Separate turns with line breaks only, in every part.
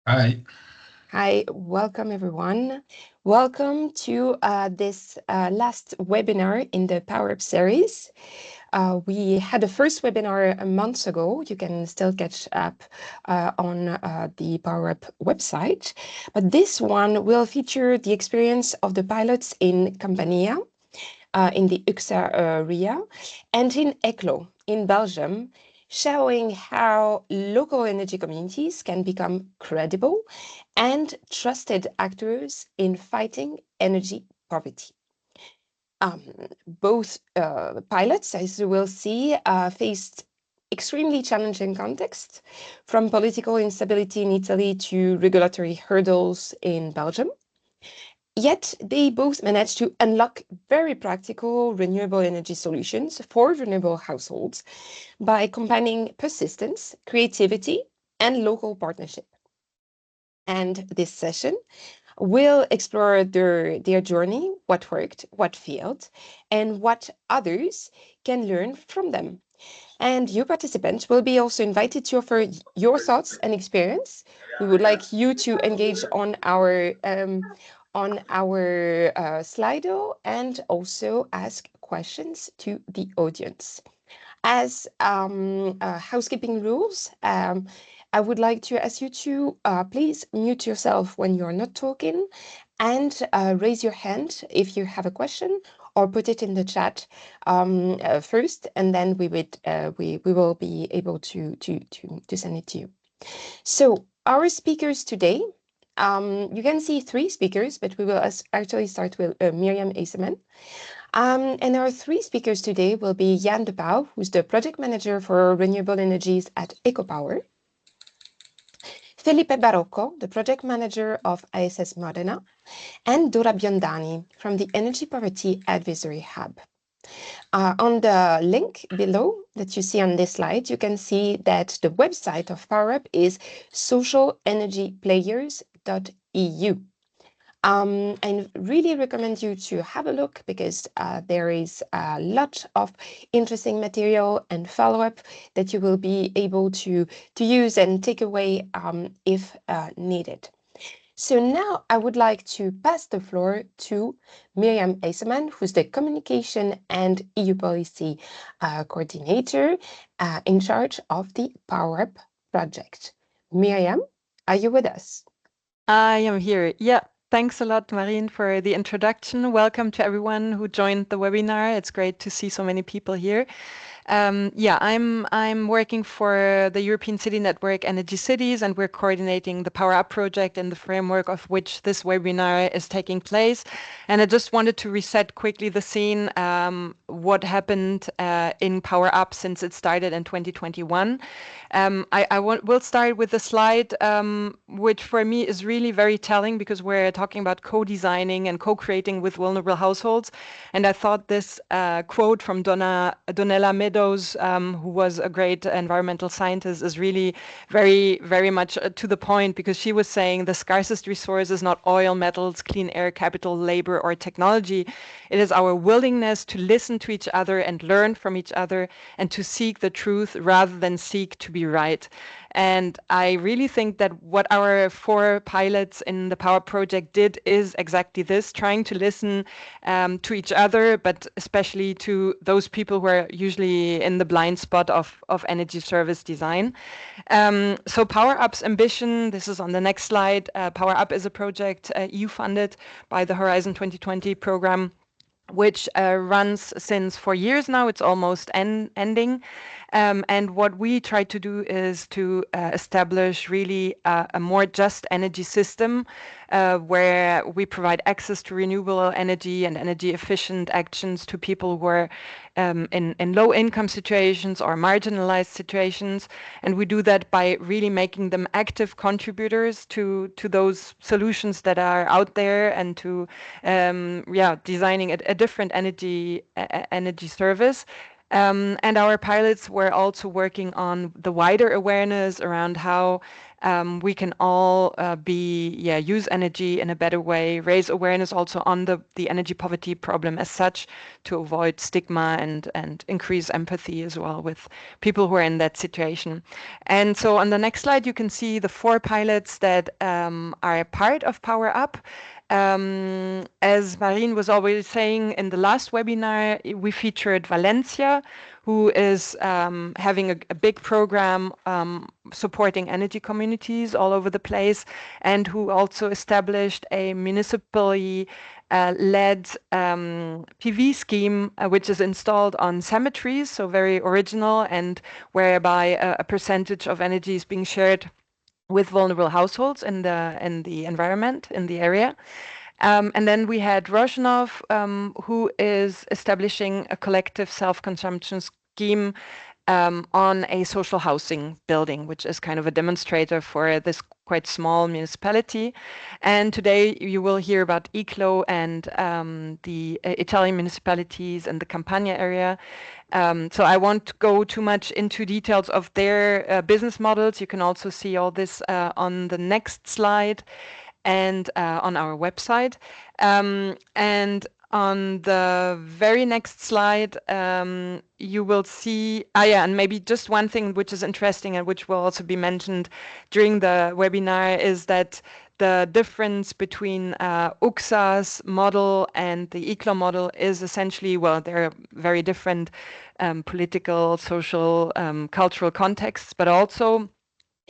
Hi.
Hi, welcome everyone. Welcome to this last webinar in the Power Up series. We had a first webinar a month ago. You can still catch up on the Power Up website. But this one will feature the experience of the pilots in Campania, in the UXA area, and in Eeklo in Belgium, showing how local energy communities can become credible and trusted actors in fighting energy poverty. Um, both pilots, as you will see, faced extremely challenging contexts, from political instability in Italy to regulatory hurdles in Belgium. Yet they both managed to unlock very practical renewable energy solutions for vulnerable households by combining persistence, creativity, and local partnership. And this session will explore their journey, what worked, what failed, and what others can learn from them. And you participants will be also invited to offer your thoughts and experience. We would like you to engage on our Slido and also ask questions to the audience. As housekeeping rules, I would like to ask you to please mute yourself when you're not talking and raise your hand if you have a question or put it in the chat first, and then we will be able to send it to you. So our speakers today, you can see three speakers, but we will actually start with Miriam Aceman. And our three speakers today will be Jan de Pauw, who's the project manager for renewable energies at Ecopower, Felipe Barroco, the project manager of AESS Modena, and Dora Biondani from the Energy Poverty Advisory Hub. On the link below that you see on this slide, you can see that the website of PowerUp is socialenergyplayers.eu. And really recommend you to have a look because there is a lot of interesting material and follow-up that you will be able to use and take away if needed. So now I would like to pass the floor to Miriam Eiseman, who's the Communication and EU Policy Coordinator in charge of the PowerUp project. Miriam, are you with us?
I am here. Yeah. Thanks a lot, Marine, for the introduction. Welcome to everyone who joined the webinar. It's great to see so many people here. Yeah, I'm working for the European City Network Energy Cities, and we're coordinating the Power Up project in the framework of which this webinar is taking place. And I just wanted to reset quickly the scene, what happened in Power Up since it started in 2021. Will start with a slide, which for me is really very telling because we're talking about co-designing and co-creating with vulnerable households. And I thought this quote from Donella Meadows, who was a great environmental scientist, is really very, very much to the point because she was saying the scarcest resource is not oil, metals, clean air, capital, labor, or technology. It is our willingness to listen to each other and learn from each other and to seek the truth rather than seek to be right. And I really think that what our four pilots in the Power Project did is exactly this, trying to listen to each other, but especially to those people who are usually in the blind spot of energy service design. So Power Up's ambition, this is on the next slide. Power Up is a project EU funded by the Horizon 2020 program, which runs since 4 years now. It's almost ending. And what we try to do is to establish really a more just energy system where we provide access to renewable energy and energy efficient actions to people who are in low income situations or marginalized situations. And we do that by really making them active contributors to those solutions that are out there and to designing a different energy service. And our pilots were also working on the wider awareness around how we can all use energy in a better way, raise awareness also on the energy poverty problem as such, to avoid stigma and increase empathy as well with people who are in that situation. And so on the next slide, you can see the 4 pilots that are a part of Power Up. As Marine was always saying in the last webinar, we featured Valencia, who is having a big program supporting energy communities all over the place, and who also established a municipally led PV scheme, which is installed on cemeteries, so very original, and whereby a percentage of energy is being shared with vulnerable households in the environment, in the area. And then we had Rozhanov, who is establishing a collective self-consumption scheme on a social housing building, which is kind of a demonstrator for this quite small municipality. And today you will hear about Eclo and the Italian municipalities and the Campania area. So I won't go too much into details of their business models. You can also see all this on the next slide and on our website. And on the very next slide, you will see, and maybe just one thing which is interesting and which will also be mentioned during the webinar is that the difference between UXA's model and the Eclo model is essentially, well, they're very different political, social, cultural contexts, but also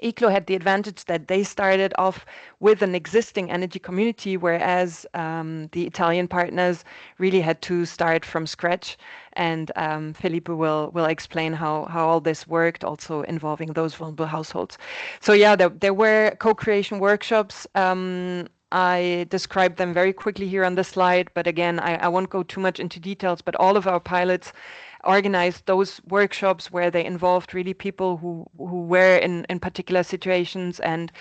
Eclo had the advantage that they started off with an existing energy community, whereas the Italian partners really had to start from scratch. And Felipe will explain how all this worked, also involving those vulnerable households. So yeah, there were co-creation workshops. I described them very quickly here on the slide, but again, I won't go too much into details, but all of our pilots organized those workshops where they involved really people who were in particular situations, and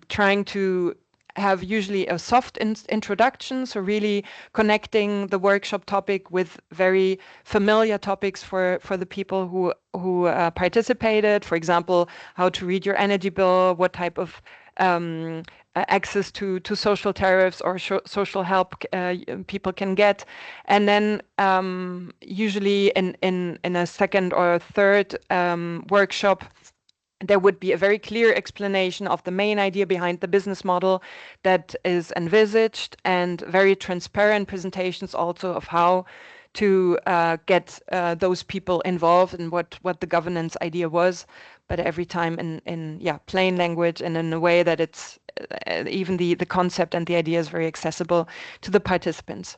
trying to have usually a soft introduction, so really connecting the workshop topic with very familiar topics for the people who participated. For example, how to read your energy bill, what type of access to social tariffs or social help people can get, and then usually in a second or third workshop, there would be a very clear explanation of the main idea behind the business model that is envisaged, and very transparent presentations also of how to get those people involved and what the governance idea was, but every time in plain language and in a way that it's even the concept and the idea is very accessible to the participants.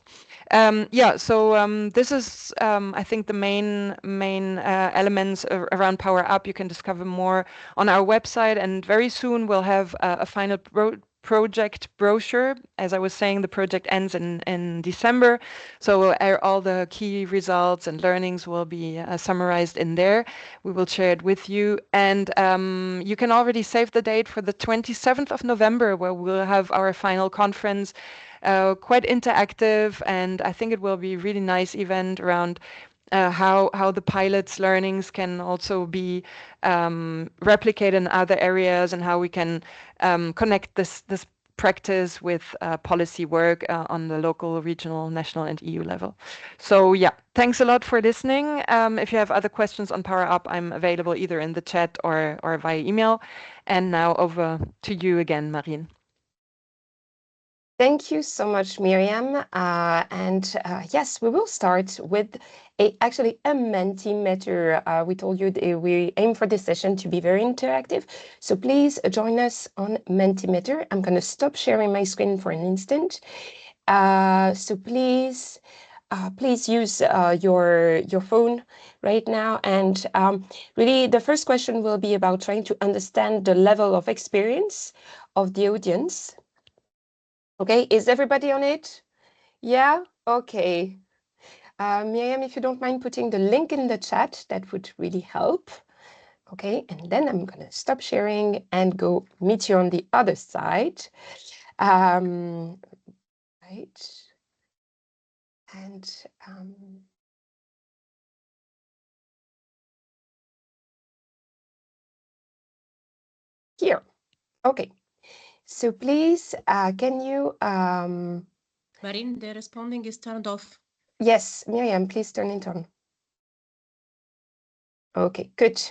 So this is I think the main elements around Power Up. You can discover more on our website, and very soon we'll have a final project brochure. As I was saying, the project ends in December, so all the key results and learnings will be summarized in there. We will share it with you, and you can already save the date for the 27th of November, where we'll have our final conference, quite interactive, and I think it will be a really nice event around how the pilot's learnings can also be replicated in other areas, and how we can connect this practice with policy work on the local, regional, national, and EU level. So yeah, thanks a lot for listening. If you have other questions on Power Up, I'm available either in the chat or via email. And now over to you again, Marine.
Thank you so much, Miriam. Yes, we will start with actually a Mentimeter. We told you we aim for this session to be very interactive. So please join us on Mentimeter. I'm going to stop sharing my screen for an instant. So please use your phone right now. And really, the first question will be about trying to understand the level of experience of the audience. Okay, is everybody on it? Yeah? Okay. Miriam, if you don't mind putting the link in the chat, that would really help. Okay, and then I'm going to stop sharing and go meet you on the other side. Right. And here. Okay, so please, can you...
Marine, the responding is turned off.
Yes, Miriam, please turn it on. Okay, good.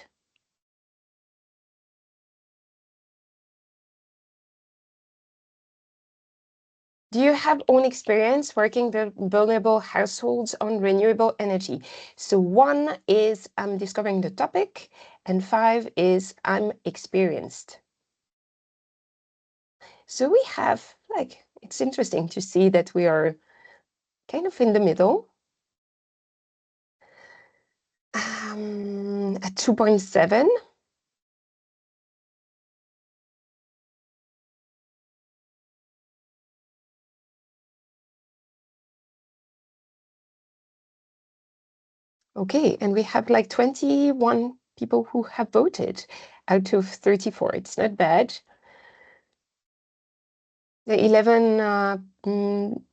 Do you have own experience working with vulnerable households on renewable energy? So 1 is I'm discovering the topic, and 5 is I'm experienced. So we have, like, it's interesting to see that we are kind of in the middle. At 2.7. Okay, and we have like 21 people who have voted out of 34. It's not bad. The 11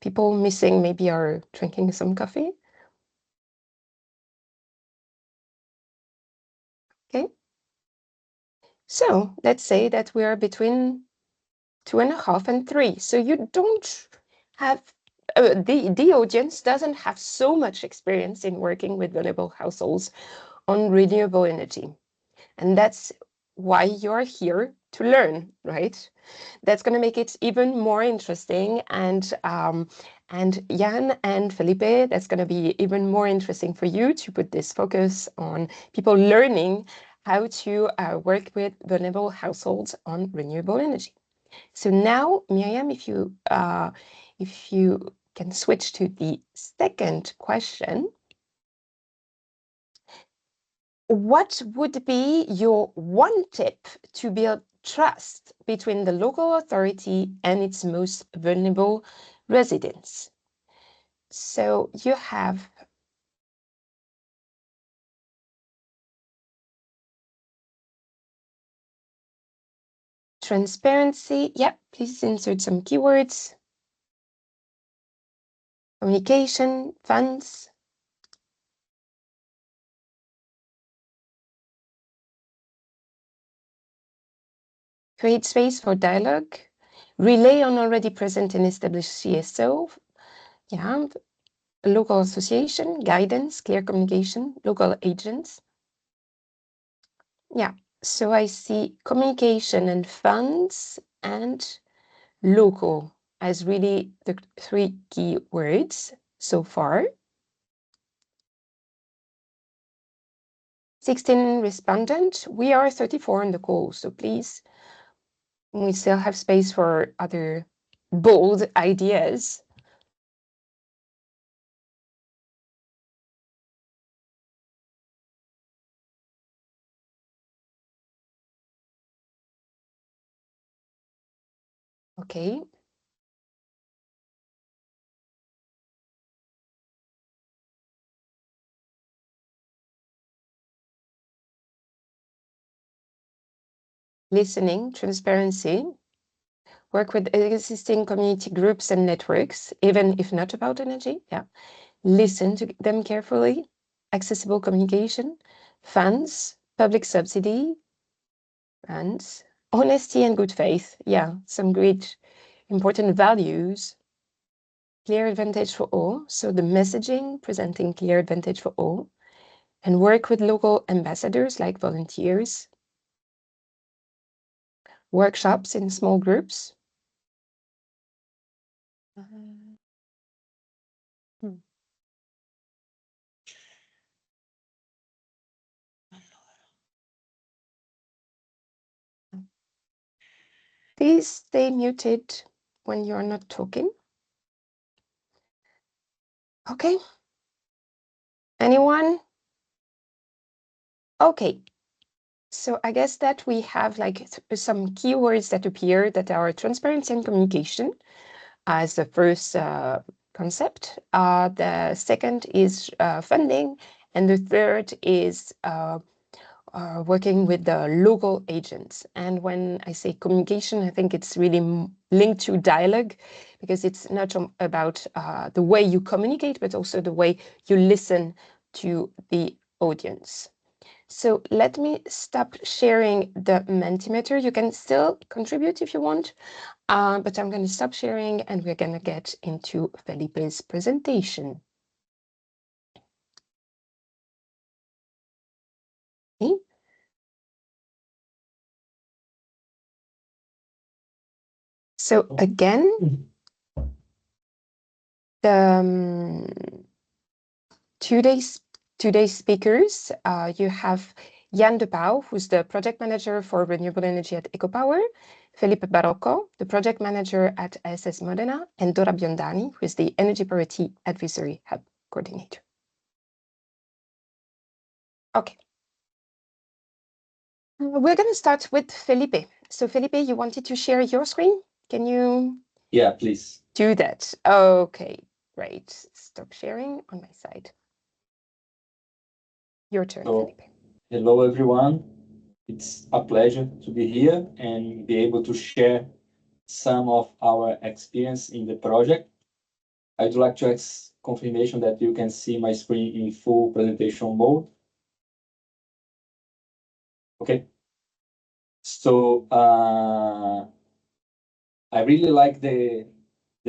people missing maybe are drinking some coffee. Okay. So let's say that we are between 2.5 and 3. So you don't have, the audience doesn't have so much experience in working with vulnerable households on renewable energy. And that's why you're here to learn, right? That's going to make it even more interesting. And Jan and Felipe, that's going to be even more interesting for you to put this focus on people learning how to work with vulnerable households on renewable energy. So now, Miriam, if you can switch to the second question. What would be your one tip to build trust between the local authority and its most vulnerable residents? So you have transparency. Yeah, please insert some keywords. Communication, funds. Create space for dialogue. Rely on already present and established CSO. Yeah, local association, guidance, clear communication, local agents. Yeah, so I see communication and funds and local as really the 3 key words so far. 16 respondents. We are 34 on the call, so please, we still have space for other bold ideas. Okay. Listening, transparency, work with existing community groups and networks, even if not about energy. Yeah. Listen to them carefully, accessible communication, funds, public subsidy, and honesty and good faith. Yeah, some great important values. Clear advantage for all. So the messaging, presenting clear advantage for all. And work with local ambassadors like volunteers. Workshops in small groups. Please stay muted when you're not talking. Okay. Anyone? Okay. So I guess that we have like some keywords that appear that are transparency and communication as the first concept. The second is funding, and the third is working with the local agents. And when I say communication, I think it's really linked to dialogue, because it's not about the way you communicate, but also the way you listen to the audience. So let me stop sharing the Mentimeter. You can still contribute if you want, but I'm going to stop sharing and we're going to get into Felipe's presentation. Okay. So again, the today's speakers, you have Jan de Pauw, who's the project manager for renewable energy at Ecopower, Felipe Barroco, the project manager at AESS Modena, and Dora Biondani, who is the Energy Parity Advisory Hub coordinator. Okay. We're going to start with Felipe. So Felipe, you wanted to share your screen? Can you?
Yeah, please.
Do that. Okay, great. Stop sharing on my side. Your turn, Felipe.
Hello, everyone. It's a pleasure to be here and be able to share some of our experience in the project. I'd like to ask confirmation that you can see my screen in full presentation mode. Okay. So I really like the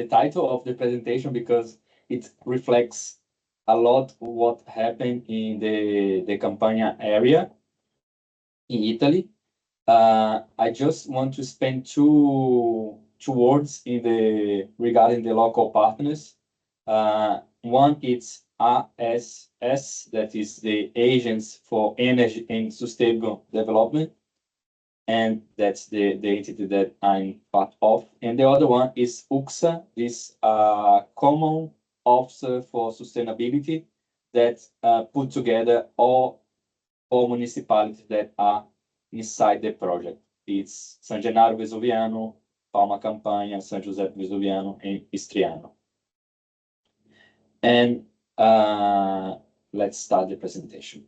title of the presentation because it reflects a lot what happened in the Campania area in Italy. I just want to spend two words regarding the local partners. One is AESS, that is the Agents for Energy and Sustainable Development, and that's the entity that I'm part of. And the other one is UCSA, this Common Officer for Sustainability that put together all municipalities that are inside the project. It's San Gennaro Vesuviano, Palma Campania, San Giuseppe Vesuviano, and Istriano. And let's start the presentation.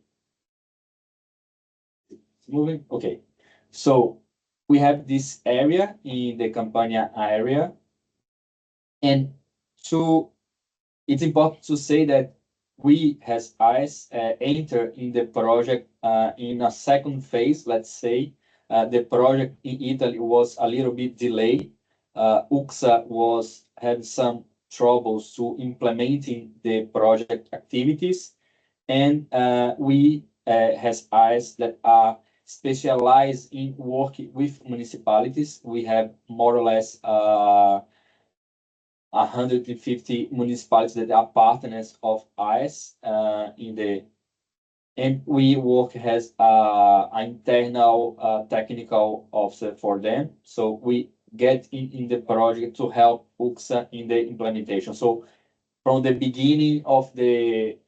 It's moving? Okay. So we have this area in the Campania area. And it's important to say that we, as AESS, enter in the project in a second phase, let's say. The project in Italy was a little bit delayed. UCSA had some troubles to implementing the project activities. And we, as AESS, that are specialized in working with municipalities, we have more or less 150 municipalities that are partners of AESS and we work as an internal technical officer for them. So we get in the project to help UCSA in the implementation. So from the beginning of the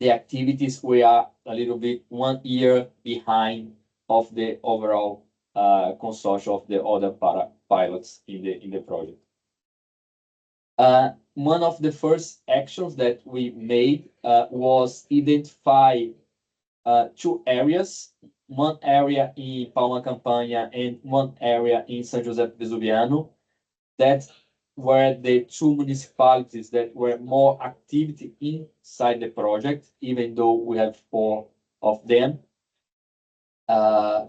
activities, we are a little bit 1 year behind of the overall consortium of the other pilots in the project. One of the first actions that we made was identify 2 areas, one area in Palma Campania and one area in San Giuseppe Vesuviano, that were the 2 municipalities that were more activity inside the project, even though we have 4 of them.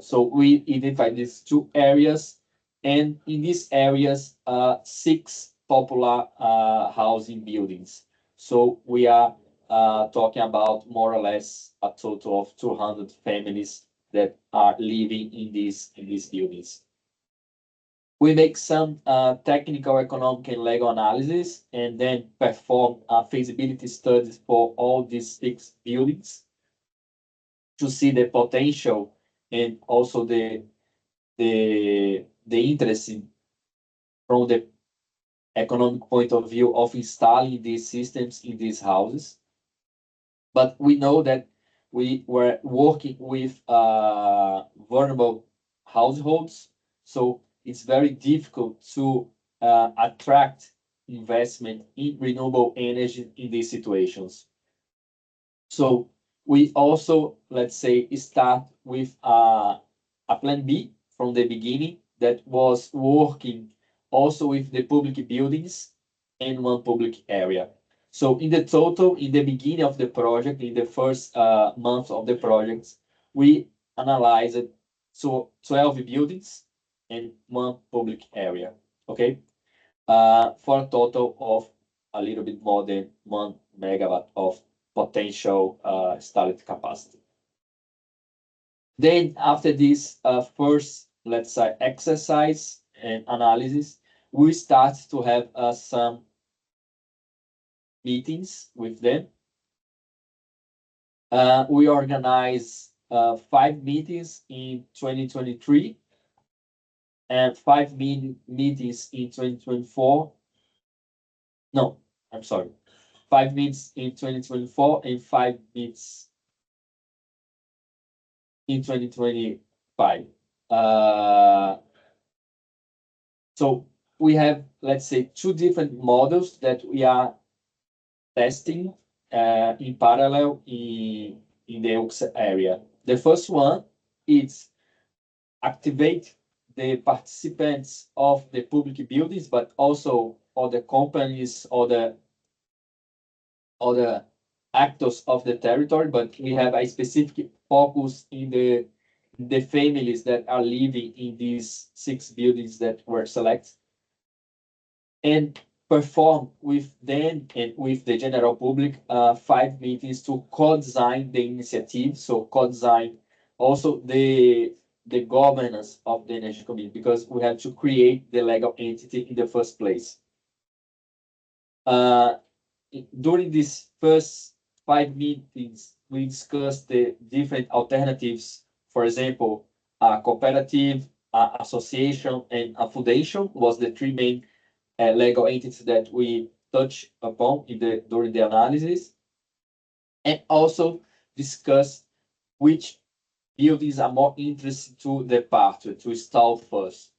So we identified these 2 areas, and in these areas, 6 popular housing buildings. So we are talking about more or less a total of 200 families that are living in these buildings. We make some technical, economic, and legal analysis, and then perform feasibility studies for all these 6 buildings to see the potential and also the interest from the economic point of view of installing these systems in these houses. But we know that we were working with vulnerable households, so it's very difficult to attract investment in renewable energy in these situations. So we also, let's say, start with a plan B from the beginning that was working also with the public buildings and one public area. So in the total, in the beginning of the project, in the first month of the project, we analyzed 12 buildings and 1 public area, okay? For a total of a little bit more than 1 megawatt of potential installed capacity. Then after this first, let's say, exercise and analysis, we start to have some meetings with them. We organize 5 meetings in 2023 and 5 meetings in 2024. No, I'm sorry. 5 meetings in 2024 and 5 meetings in 2025. So we have, let's say, 2 different models that we are testing in parallel in the AESS area. The first one is activate the participants of the public buildings, but also all the companies, all the actors of the territory, but we have a specific focus in the families that are living in these 6 buildings that were selected, and perform with them and with the general public 5 meetings to co-design the initiative. So co-design also the governance of the energy community, because we have to create the legal entity in the first place. During these first 5 meetings, we discussed the different alternatives. For example, a cooperative, association, and a foundation was the 3 main legal entities that we touched upon during the analysis, and also discuss which buildings are more interesting to the party to install first.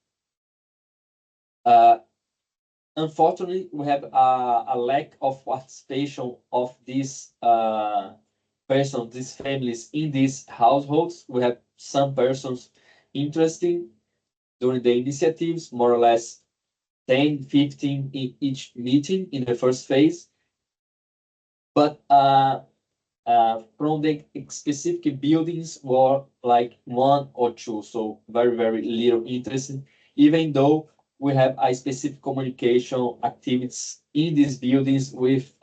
Unfortunately, we have a lack of participation of these persons, these families in these households. We have some persons interested during the initiatives, more or less 10, 15 in each meeting in the first phase. But from the specific buildings were like 1 or 2, so very, very little interest, even though we have a specific communication activities in these buildings with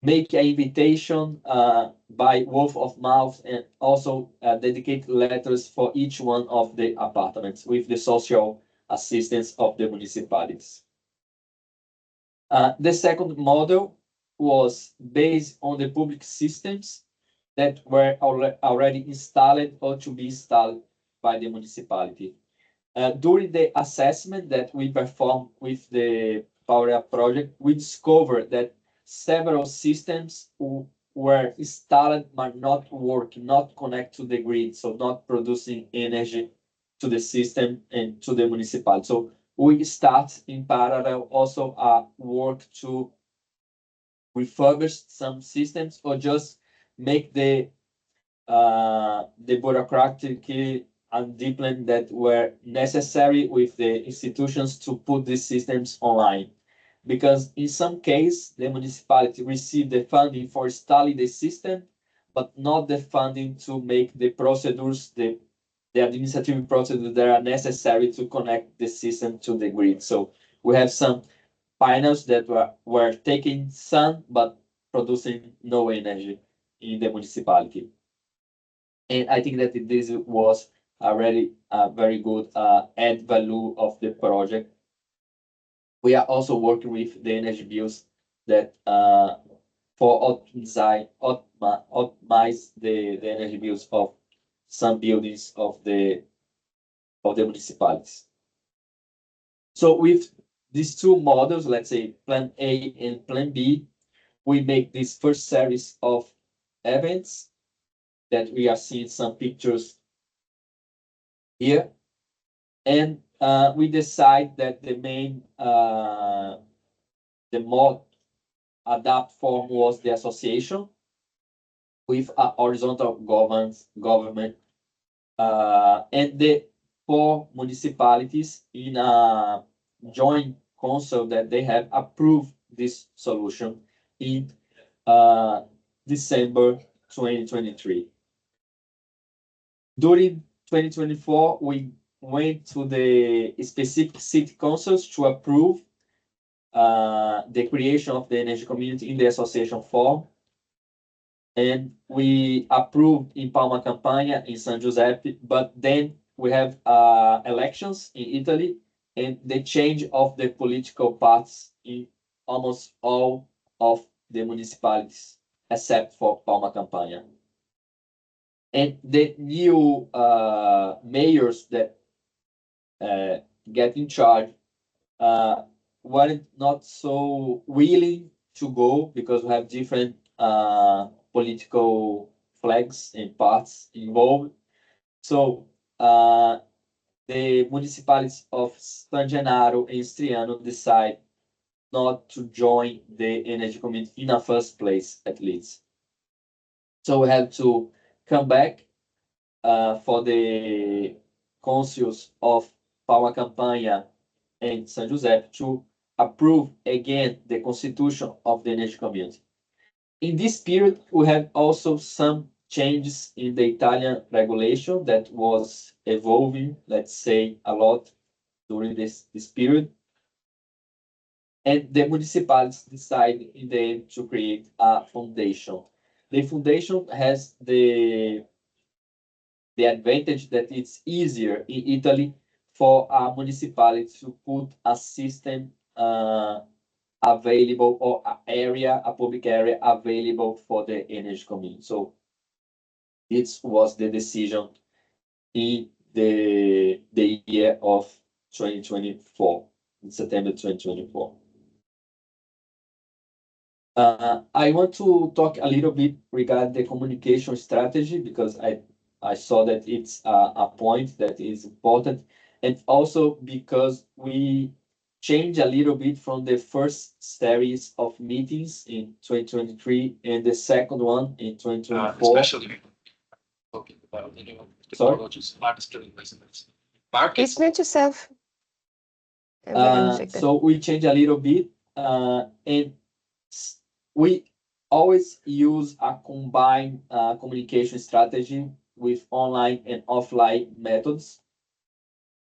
make an invitation by word of mouth, and also dedicate letters for each one of the apartments with the social assistance of the municipalities. The second model was based on the public systems that were already installed or to be installed by the municipality. During the assessment that we performed with the Pauw project, we discovered that several systems were installed but not working, not connect to the grid, so not producing energy to the system and to the municipality. So we start in parallel also work to refurbish some systems, or just make the bureaucratic and discipline that were necessary with the institutions to put these systems online. Because in some case, the municipality received the funding for installing the system, but not the funding to make the procedures, the administrative procedures that are necessary to connect the system to the grid. So we have some panels that were taking sun, but producing no energy in the municipality. And I think that this was already a very good add value of the project. We are also working with the energy bills that for optimize the energy bills of some buildings of the municipalities. So with these 2 models, let's say Plan A and Plan B, we make this first series of events that we are seeing some pictures here, and we decide that the main the more adapt form was the association with a horizontal government and the 4 municipalities in a joint council that they have approved this solution in December 2023. During 2024, we went to the specific city councils to approve the creation of the energy community in the association form. And we approved in Palma Campagna in San Giuseppe, but then we have elections in Italy and the change of the political parties in almost all of the municipalities, except for Palma Campagna. And the new mayors that get in charge weren't not so willing to go because we have different political flags and parts involved. So the municipalities of San Gennaro and Striano decide not to join the energy community in the first place, at least. So we have to come back for the councils of Palma Campagna and San Giuseppe to approve again the constitution of the energy community. In this period, we have also some changes in the Italian regulation that was evolving, let's say, a lot during this period. And the municipalities decided in the end to create a foundation. The foundation has the advantage that it's easier in Italy for a municipality to put a system available or a public area available for the energy community. So this was the decision in the year of 2024, in September 2024. I want to talk a little bit regarding the communication strategy because I saw that it's a point that is important, and also because we change a little bit from the first series of meetings in 2023 and the second one in 2024.
Especially talking about the new technologies, artificial intelligence, markets.
Please mute yourself.
So we change a little bit, and we always use a combined communication strategy with online and offline methods.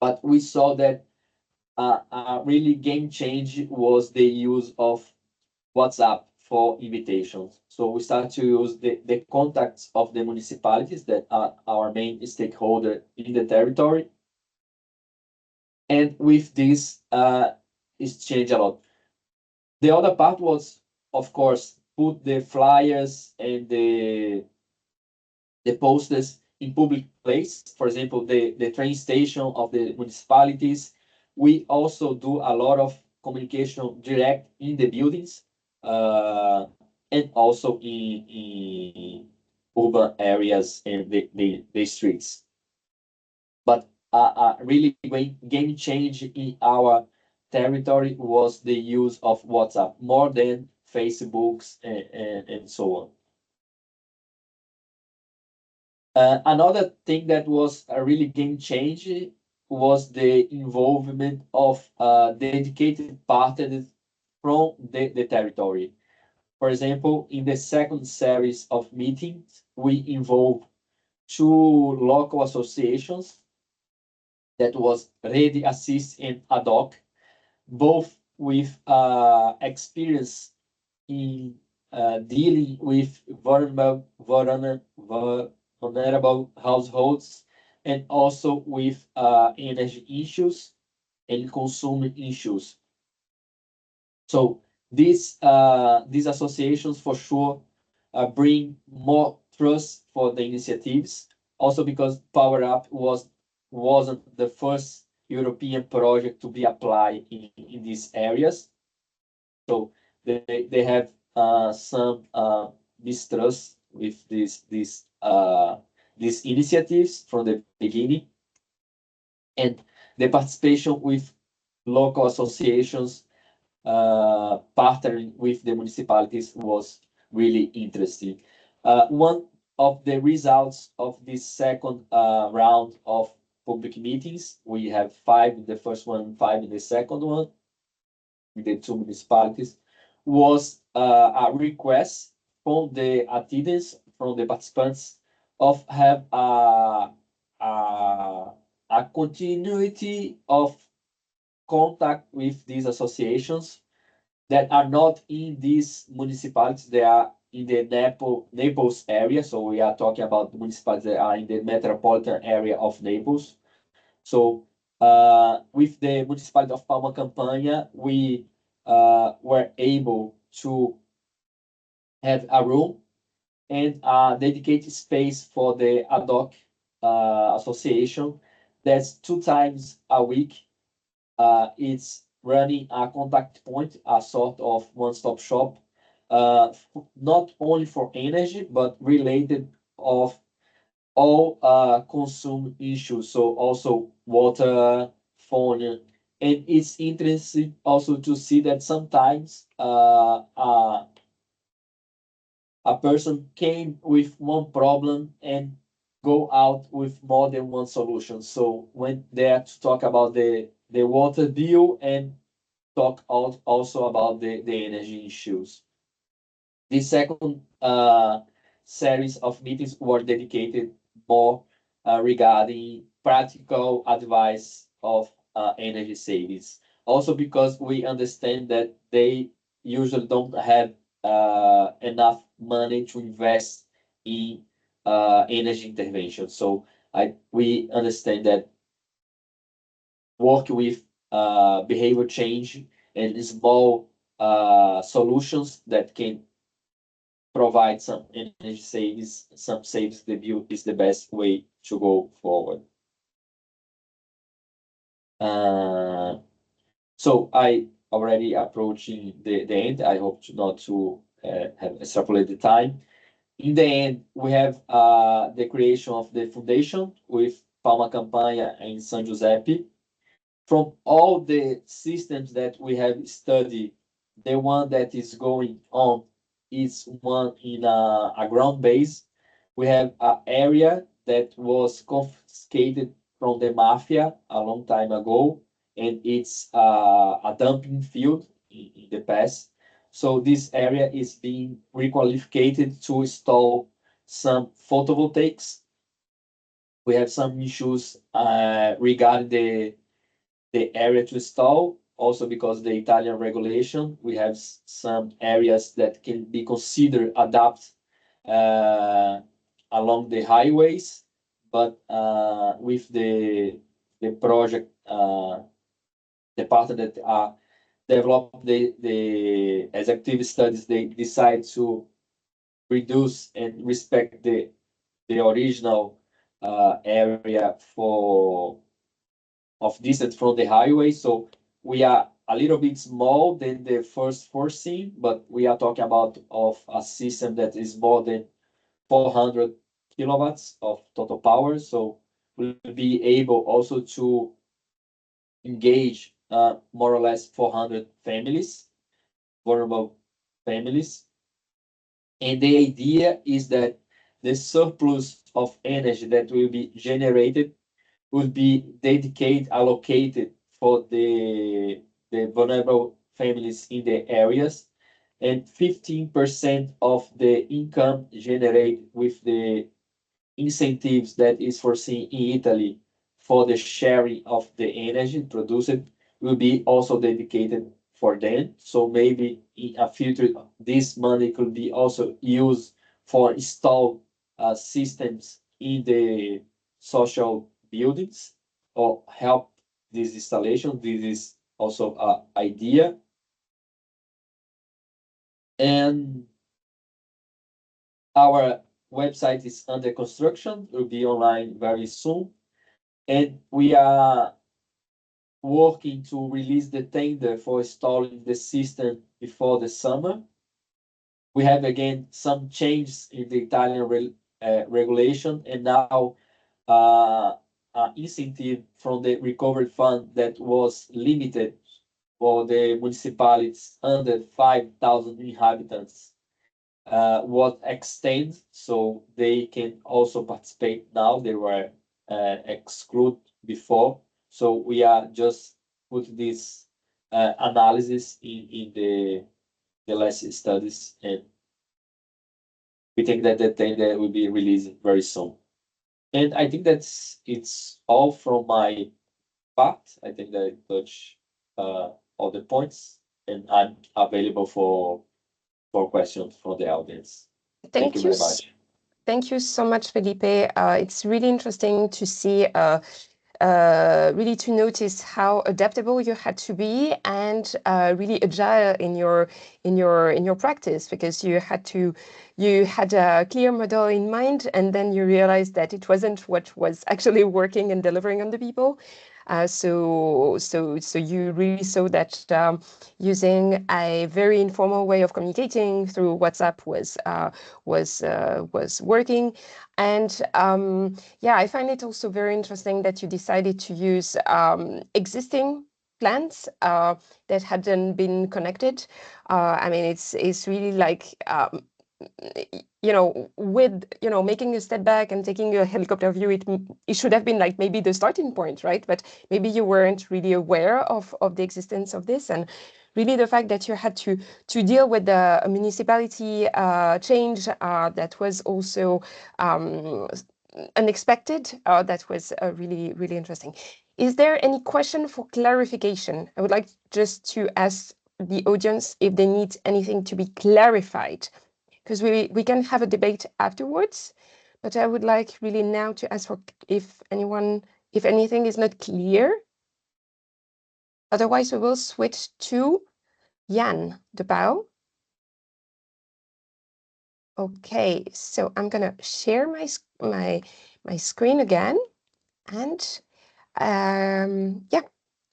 But we saw that a really game change was the use of WhatsApp for invitations. So we start to use the contacts of the municipalities that are our main stakeholder in the territory. And with this, it's changed a lot. The other part was, of course, put the flyers and the posters in public place. For example, the train station of the municipalities. We also do a lot of communication direct in the buildings and also in urban areas and the streets. But a really game change in our territory was the use of WhatsApp more than Facebooks and so on. Another thing that was a really game change was the involvement of dedicated partners from the territory. For example, in the second series of meetings, we involved 2 local associations that was Rede Assist and Ad hoc, both with experience in dealing with vulnerable households and also with energy issues and consumer issues. So these associations for sure bring more trust for the initiatives. Also because Power Up wasn't the first European project to be applied in these areas. So they have some mistrust with these initiatives from the beginning. And the participation with local associations partnering with the municipalities was really interesting. One of the results of this second round of public meetings, we have 5 in the first one, 5 in the second one, with the two municipalities, was a request from the attendants, from the participants, of have a continuity of contact with these associations that are not in these municipalities. They are in the Naples area. So we are talking about municipalities that are in the metropolitan area of Naples. So with the municipality of Palma Campagna, we were able to have a room and a dedicated space for the ad hoc association. That's 2 times a week. It's running a contact point, a sort of one-stop shop, not only for energy, but related of all consume issues. So also water, phone, and it's interesting also to see that sometimes a person came with one problem and go out with more than one solution. So when they are to talk about the water bill and talk also about the energy issues. The second series of meetings were dedicated more regarding practical advice of energy savings. Also because we understand that they usually don't have enough money to invest in energy intervention. So we understand that work with behavior change and small solutions that can provide some energy savings, some savings the bill is the best way to go forward. So I already approaching the end. I hope not to have extrapolate the time. In the end, we have the creation of the foundation with Palma Campagna and San Giuseppe. From all the systems that we have studied, the one that is going on is one in a ground base. We have an area that was confiscated from the mafia a long time ago, and it's a dumping field in the past. So this area is being requalified to install some photovoltaics. We have some issues regarding the area to install, also because the Italian regulation, we have some areas that can be considered adapt along the highways, but with the project, the partner that develop the executive studies, they decide to reduce and respect the original area of distance from the highway. So we are a little bit small than the first foreseen, but we are talking about of a system that is more than 400 kilowatts of total power. So we'll be able also to engage more or less 400 families, vulnerable families. And the idea is that the surplus of energy that will be generated will be dedicated, allocated for the vulnerable families in the areas, and 15% of the income generated with the incentives that is foreseen in Italy for the sharing of the energy produced will be also dedicated for them. So maybe in a future, this money could be also used for install systems in the social buildings or help this installation. This is also an idea. And our website is under construction, will be online very soon. And we are working to release the tender for installing the system before the summer. We have again some changes in the Italian regulation, and now incentive from the recovery fund that was limited for the municipalities under 5,000 inhabitants was extended, so they can also participate now. They were excluded before, so we are just put this analysis in the last studies, and we think that the data will be released very soon. And I think it's all from my part. I think that I touch all the points, and I'm available for questions from the audience. Thank you very much.
Thank you so much, Felipe. It's really interesting to see, really to notice how adaptable you had to be, and really agile in your practice, because you had a clear model in mind, and then you realized that it wasn't what was actually working and delivering on the people. So you really saw that using a very informal way of communicating through WhatsApp was working. And yeah, I find it also very interesting that you decided to use existing plans that hadn't been connected. I mean, it's really like with making a step back and taking a helicopter view, it should have been like maybe the starting point, right? But maybe you weren't really aware of the existence of this, and really the fact that you had to deal with the municipality change that was also unexpected. That was really, really interesting. Is there any question for clarification? I would like just to ask the audience if they need anything to be clarified, because we can have a debate afterwards, but I would like really now to ask for if anything is not clear. Otherwise, we will switch to Jan de Pauw. Okay, so I'm gonna share my screen again, and yeah.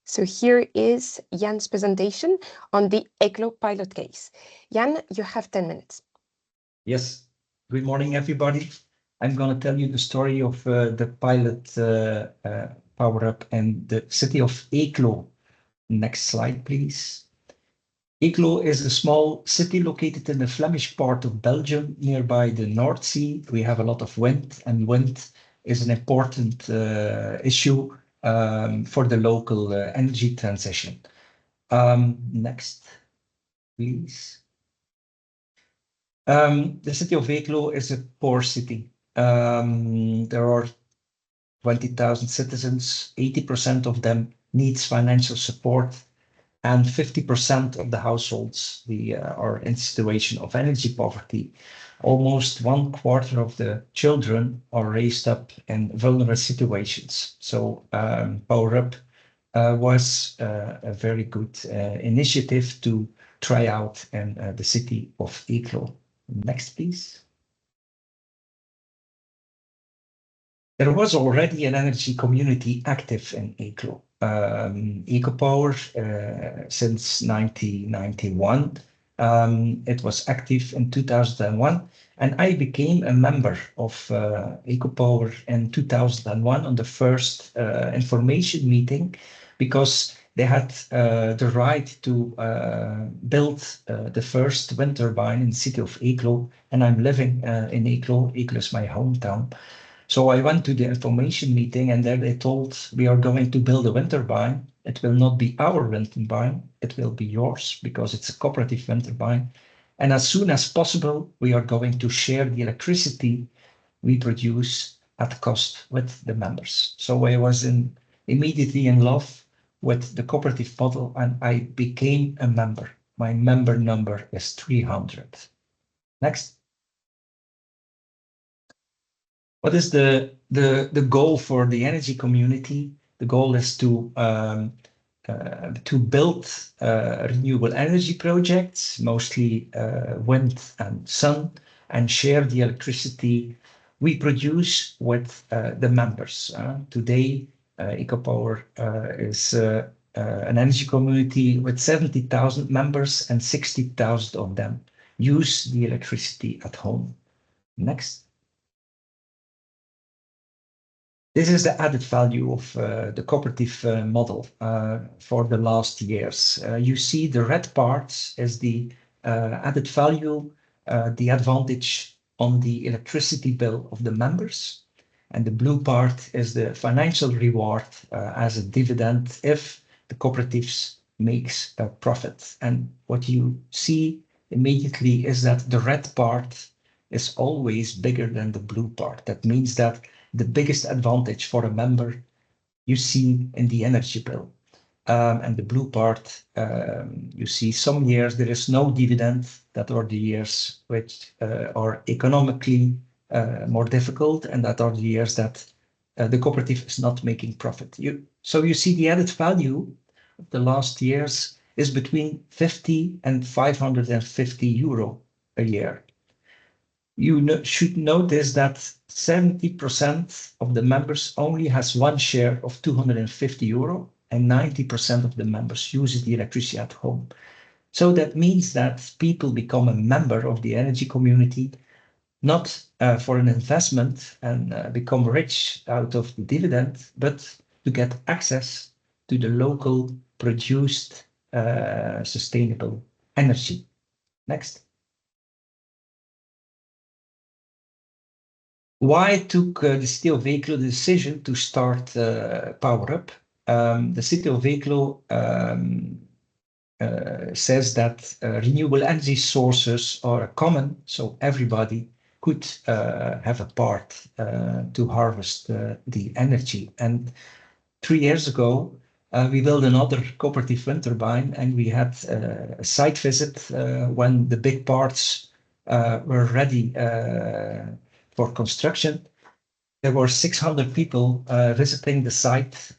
So here is Jan's presentation on the ECLO pilot case. Jan, you have 10 minutes.
Yes, good morning, everybody. I'm going to tell you the story of the pilot Power Up and the city of Eeklo. Next slide, please. Eeklo is a small city located in the Flemish part of Belgium, nearby the North Sea. We have a lot of wind, and wind is an important issue for the local energy transition. Next, please. The city of Eeklo is a poor city. There are 20,000 citizens, 80% of them needs financial support, and 50% of the households are in situation of energy poverty. Almost 1/4 of the children are raised up in vulnerable situations. So Power Up was a very good initiative to try out in the city of Eeklo. Next, please. There was already an energy community active in Eeklo. Ecopower since 1991. It was active in 2001, and I became a member of Ecopower in 2001 on the first information meeting, because they had the right to build the first wind turbine in the city of Eeklo, and I'm living in Eeklo. Eeklo is my hometown. So I went to the information meeting, and there they told, we are going to build a wind turbine. It will not be our wind turbine, it will be yours, because it's a cooperative wind turbine. And as soon as possible, we are going to share the electricity we produce at cost with the members. So I was immediately in love with the cooperative model, and I became a member. My member number is 300. Next. What is the goal for the energy community? The goal is to build renewable energy projects, mostly wind and sun, and share the electricity we produce with the members. Today, Ecopower is an energy community with 70,000 members, and 60,000 of them use the electricity at home. Next. This is the added value of the cooperative model for the last years. You see the red part is the added value, the advantage on the electricity bill of the members. And the blue part is the financial reward as a dividend if the cooperatives makes a profit. And what you see immediately is that the red part is always bigger than the blue part. That means that the biggest advantage for a member you see in the energy bill. And the blue part, you see some years there is no dividend. That are the years which are economically more difficult, and that are the years that the cooperative is not making profit. So you see the added value of the last years is between 50 and 550 euro a year. You should notice that 70% of the members only has one share of 250 euro, and 90% of the members use the electricity at home. So that means that people become a member of the energy community, not for an investment and become rich out of the dividend, but to get access to the local produced sustainable energy. Next. Why took the city of Weeklo the decision to start Pauw Up? The city of Weeklo says that renewable energy sources are common, so everybody could have a part to harvest the energy. And 3 years ago, we built another cooperative wind turbine, and we had a site visit when the big parts were ready for construction. There were 600 people visiting the site.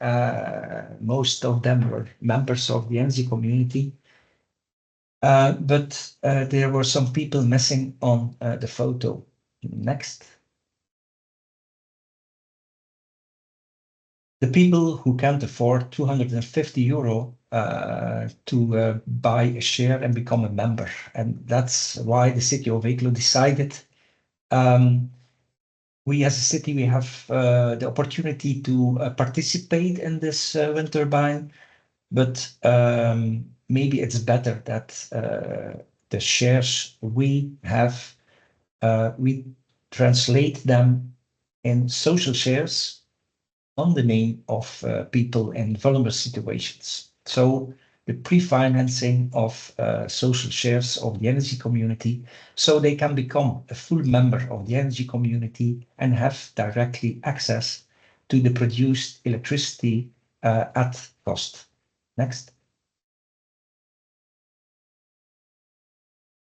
Most of them were members of the energy community. But there were some people missing on the photo. Next. The people who can't afford 250 euro to buy a share and become a member. And that's why the city of Weeklo decided we as a city, we have the opportunity to participate in this wind turbine, but maybe it's better that the shares we have, we translate them in social shares on the name of people in vulnerable situations. So the pre-financing of social shares of the energy community, so they can become a full member of the energy community and have directly access to the produced electricity at cost. Next.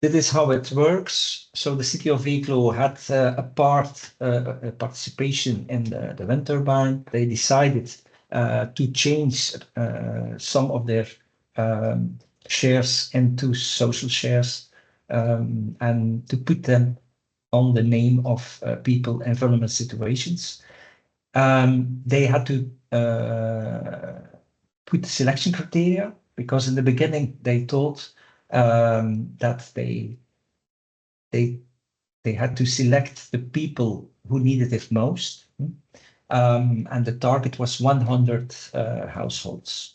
This is how it works. So the city of Weeklo had a participation in the wind turbine. They decided to change some of their shares into social shares and to put them on the name of people in vulnerable situations. They had to put the selection criteria, because in the beginning they thought that they had to select the people who needed it most. And the target was 100 households.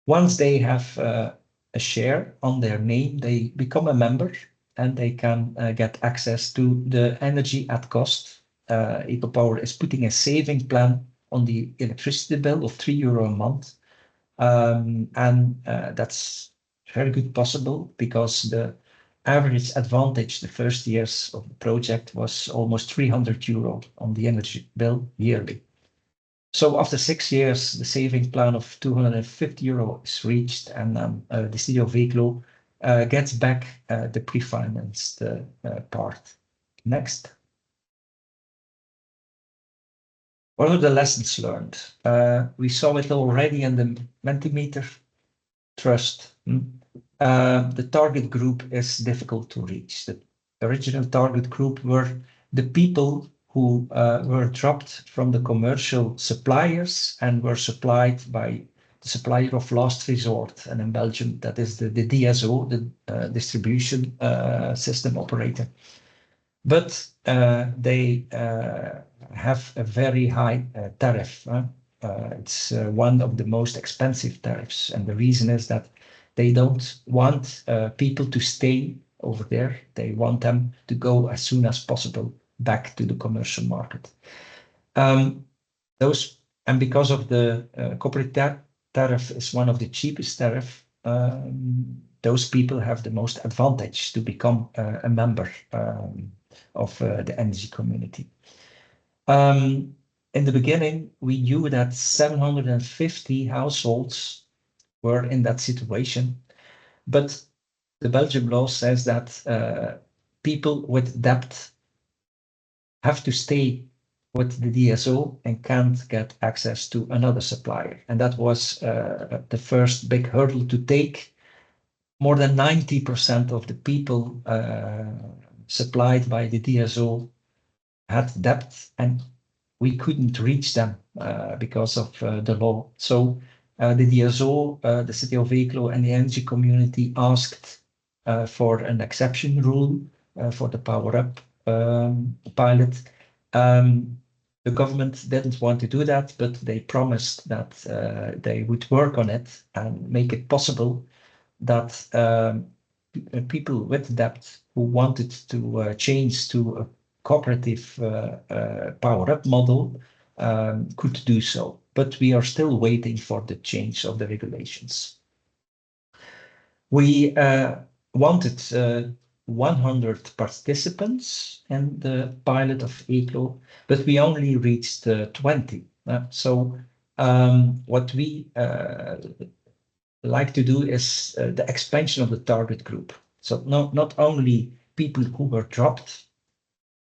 Once they have a share on their name, they become a member and they can get access to the energy at cost. Ecopower is putting a saving plan on the electricity bill of €3 a month. And that's very good possible, because the average advantage the first years of the project was almost €300 on the energy bill yearly. So after 6 years, the saving plan of €250 is reached, and the city of Weeklo gets back the pre-financed part. Next. What are the lessons learned? We saw it already in the Mentimeter trust. The target group is difficult to reach. The original target group were the people who were dropped from the commercial suppliers and were supplied by the supplier of last resort. And in Belgium, that is the DSO, the distribution system operator. But they have a very high tariff. It's one of the most expensive tariffs. And the reason is that they don't want people to stay over there. They want them to go as soon as possible back to the commercial market. And because of the tariff is one of the cheapest tariff, those people have the most advantage to become a member of the energy community. In the beginning, we knew that 750 households were in that situation, but the Belgian law says that people with debt have to stay with the DSO and can't get access to another supplier. And that was the first big hurdle to take. More than 90% of the people supplied by the DSO had debt, and we couldn't reach them because of the law. So the DSO, the city of Eeklo, and the energy community asked for an exception rule for the Power Up pilot. The government didn't want to do that, but they promised that they would work on it and make it possible that people with debt who wanted to change to a cooperative power-up model could do so. But we are still waiting for the change of the regulations. We wanted 100 participants in the pilot of Eeklo, but we only reached 20. So what we like to do is the expansion of the target group. So not only people who were dropped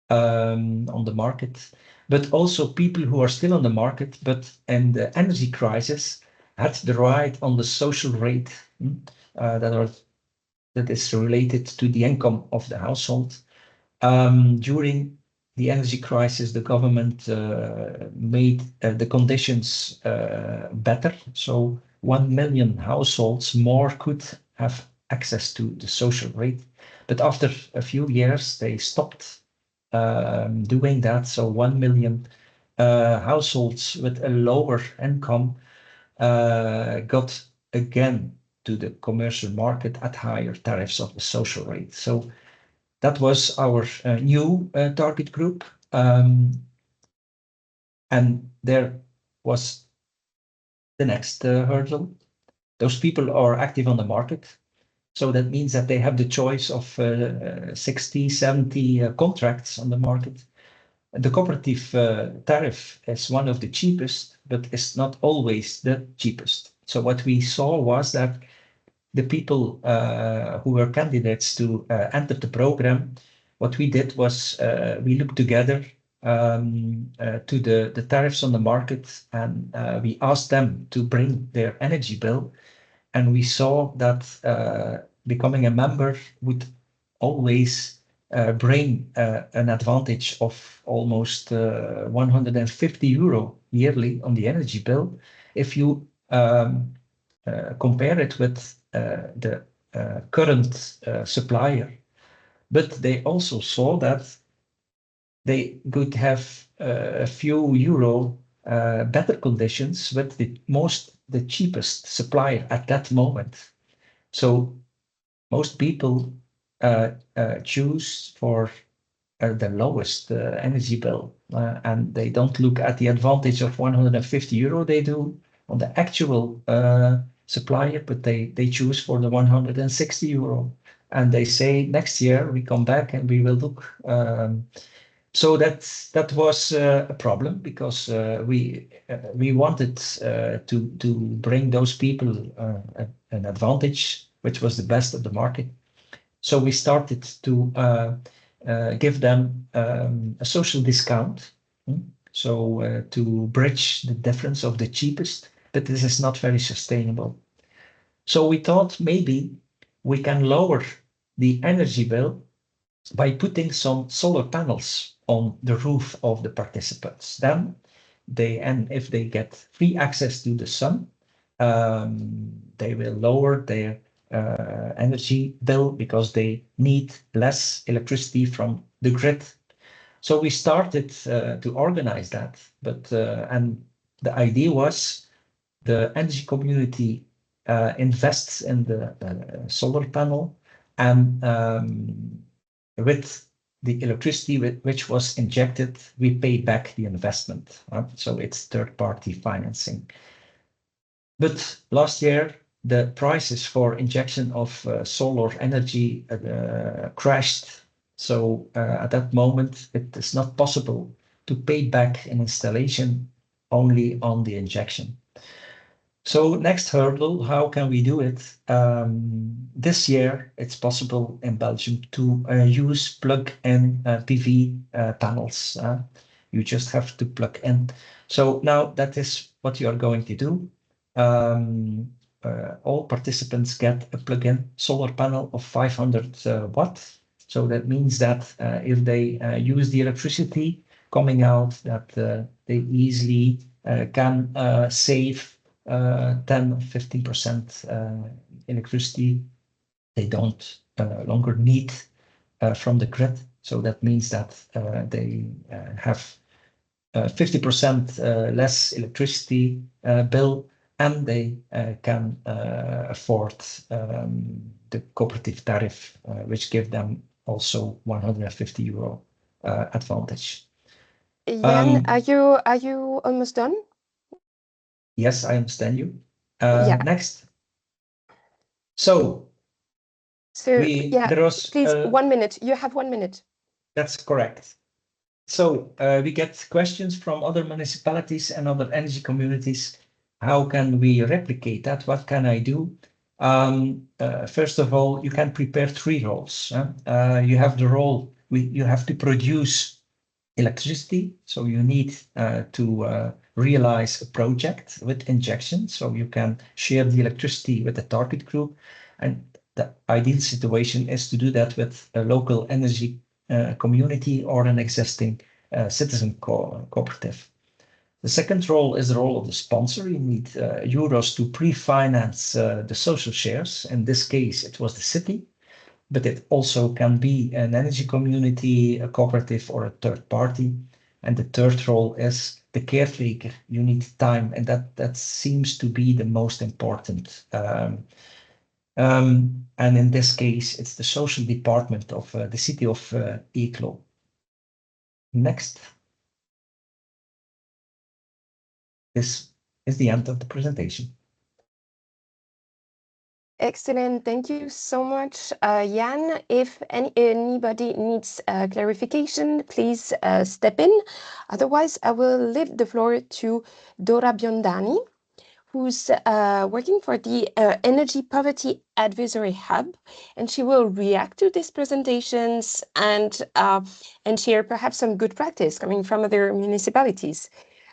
on the market, but also people who are still on the market, but in the energy crisis had the right on the social rate that is related to the income of the household. During the energy crisis, the government made the conditions better. So 1 million households more could have access to the social rate. But after a few years, they stopped doing that. So 1 million households with a lower income got again to the commercial market at higher tariffs of the social rate. So that was our new target group. And there was the next hurdle. Those people are active on the market. So that means that they have the choice of 60, 70 contracts on the market. The cooperative tariff is one of the cheapest, but it's not always the cheapest. So what we saw was that the people who were candidates to enter the program, what we did was we looked together to the tariffs on the market, and we asked them to bring their energy bill. And we saw that becoming a member would always bring an advantage of almost 150 euro yearly on the energy bill. If you compare it with the current supplier, but they also saw that they could have a few euro better conditions with the cheapest supplier at that moment. So most people choose for the lowest energy bill, and they don't look at the advantage of 150 euro they do on the actual supplier, but they choose for the 160 euro. And they say next year we come back and we will look. So that was a problem, because we wanted to bring those people an advantage, which was the best of the market. So we started to give them a social discount. So to bridge the difference of the cheapest, but this is not very sustainable. So we thought maybe we can lower the energy bill by putting some solar panels on the roof of the participants. Then if they get free access to the sun, they will lower their energy bill because they need less electricity from the grid. So we started to organize that, and the idea was the energy community invests in the solar panel, and with the electricity which was injected, we pay back the investment. So it's third-party financing. But last year, the prices for injection of solar energy crashed. So at that moment, it is not possible to pay back an installation only on the injection. So next hurdle, how can we do it? This year, it's possible in Belgium to use plug-in PV panels. You just have to plug in. So now that is what you are going to do. All participants get a plug-in solar panel of 500 watt. So that means that if they use the electricity coming out, that they easily can save 10-15% electricity they don't longer need from the grid. So that means that they have 50% less electricity bill, and they can afford the cooperative tariff, which give them also 150 euro advantage.
Jan, are you almost done?
Yes, I understand you.
Yeah.
Next. So
yeah,
there was
please 1 minute. You have 1 minute.
That's correct. So we get questions from other municipalities and other energy communities. How can we replicate that? What can I do? First of all, you can prepare 3 roles. You have the role, you have to produce electricity. So you need to realize a project with injection. So you can share the electricity with the target group. And the ideal situation is to do that with a local energy community or an existing citizen cooperative. The second role is the role of the sponsor. You need euros to pre-finance the social shares. In this case, it was the city, but it also can be an energy community, a cooperative, or a third party. And the third role is the caretaker. You need time, and that seems to be the most important. And in this case, it's the social department of the city of Eeklo. Next. This is the end of the presentation.
Excellent. Thank you so much, Jan. If anybody needs clarification, please step in. Otherwise, I will leave the floor to Dora Biondani, who's working for the Energy Poverty Advisory Hub, and she will react to these presentations and share perhaps some good practice coming from other municipalities.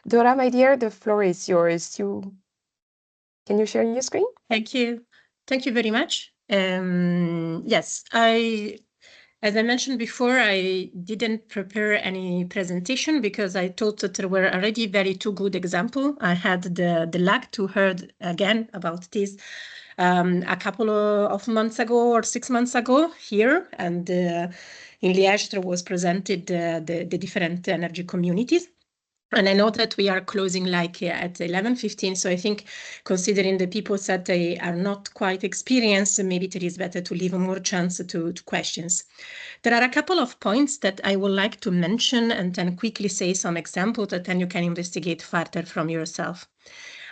Dora, my dear, the floor is yours. Can you share your screen?
Thank you. Thank you very much. Yes, as I mentioned before, I didn't prepare any presentation because I thought that there were already very 2 good examples. I had the luck to heard again about this a couple of months ago or 6 months ago here, and in Liège there was presented the different energy communities. And I know that we are closing like at 11:15, so I think considering the people that they are not quite experienced, maybe it is better to leave more chance to questions. There are a couple of points that I would like to mention and then quickly say some examples that then you can investigate further from yourself.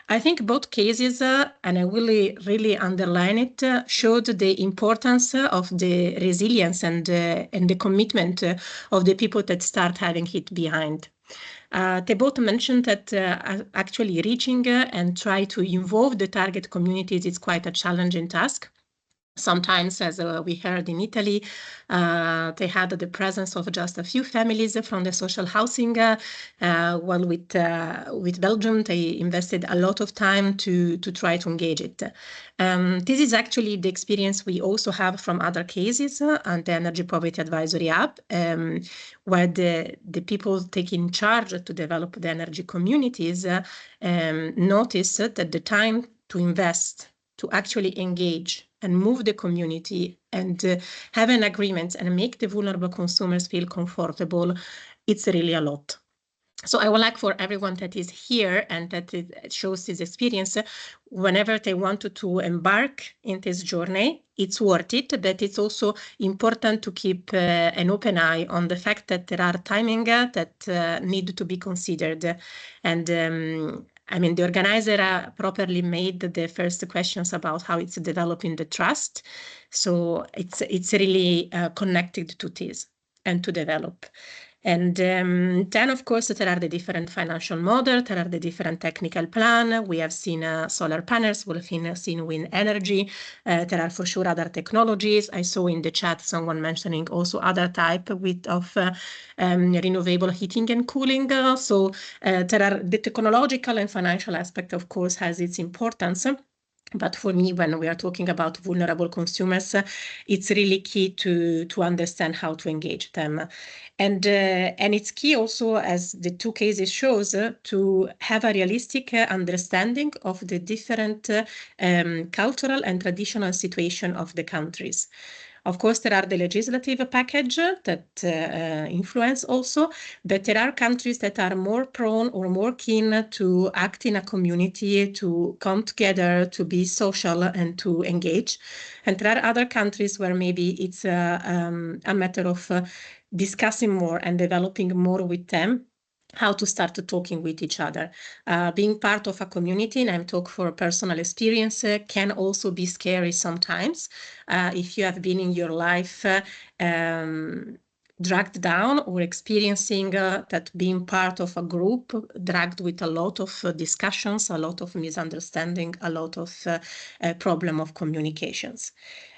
I think both cases, and I will really underline it, showed the importance of the resilience and the commitment of the people that start having it behind. They both mentioned that actually reaching and try to involve the target communities is quite a challenging task. Sometimes, as we heard in Italy, they had the presence of just a few families from the social housing, while with Belgium, they invested a lot of time to try to engage it. This is actually the experience we also have from other cases and the Energy Poverty Advisory Hub, where the people taking charge to develop the energy communities notice that the time to invest, to actually engage and move the community and have an agreement and make the vulnerable consumers feel comfortable, it's really a lot. So I would like for everyone that is here and that it shows this experience, whenever they wanted to embark in this journey, it's worth it, but it's also important to keep an open eye on the fact that there are timing that need to be considered. And I mean, the organizer properly made the first questions about how it's developing the trust. So it's really connected to this and to develop. And then, of course, there are the different financial models, there are the different technical plans. We have seen solar panels, we've seen wind energy. There are for sure other technologies. I saw in the chat someone mentioning also other type of renewable heating and cooling. So there are the technological and financial aspect, of course, has its importance. But for me, when we are talking about vulnerable consumers, it's really key to understand how to engage them. And it's key also, as the two cases shows, to have a realistic understanding of the different cultural and traditional situation of the countries. Of course, there are the legislative package that influence also, but there are countries that are more prone or more keen to act in a community, to come together, to be social and to engage. And there are other countries where maybe it's a matter of discussing more and developing more with them how to start talking with each other. Being part of a community, and I'm talking for personal experience, can also be scary sometimes. If you have been in your life dragged down or experiencing that being part of a group dragged with a lot of discussions, a lot of misunderstanding, a lot of problem of communications.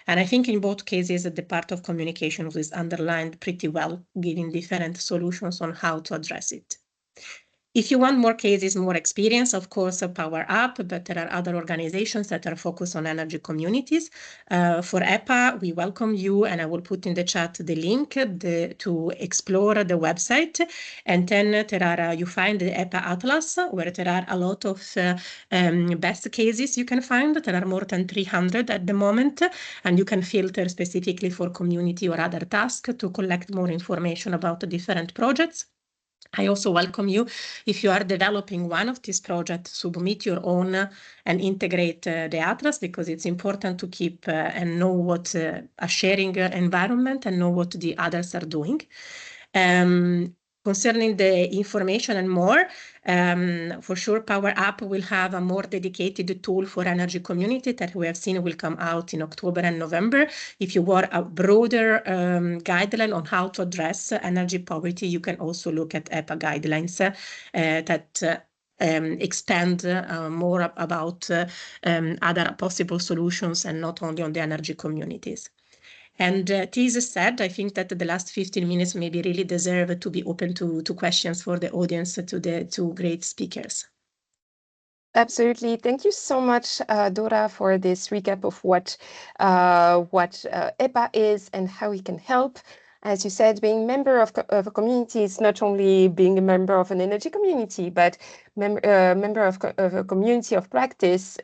And I think in both cases, the part of communication was underlined pretty well, giving different solutions on how to address it. If you want more cases, more experience, of course, Power Up, but there are other organizations that are focused on energy communities. For EPA, we welcome you, and I will put in the chat the link to explore the website. And then there are, you find the EPA Atlas, where there are a lot of best cases you can find. There are more than 300 at the moment, and you can filter specifically for community or other tasks to collect more information about the different projects. I also welcome you, if you are developing one of these projects, submit your own and integrate the Atlas, because it's important to keep and know what a sharing environment and know what the others are doing. Concerning the information and more, for sure, Power Up will have a more dedicated tool for energy community that we have seen will come out in October and November. If you want a broader guideline on how to address energy poverty, you can also look at EPA guidelines that expand more about other possible solutions and not only on the energy communities. And this said, I think that the last 15 minutes maybe really deserve to be open to questions for the audience, to the two great speakers.
Absolutely. Thank you so much, Dora, for this recap of what EPA is and how we can help. As you said, being a member of a community is not only being a member of an energy community, but member of a community of practice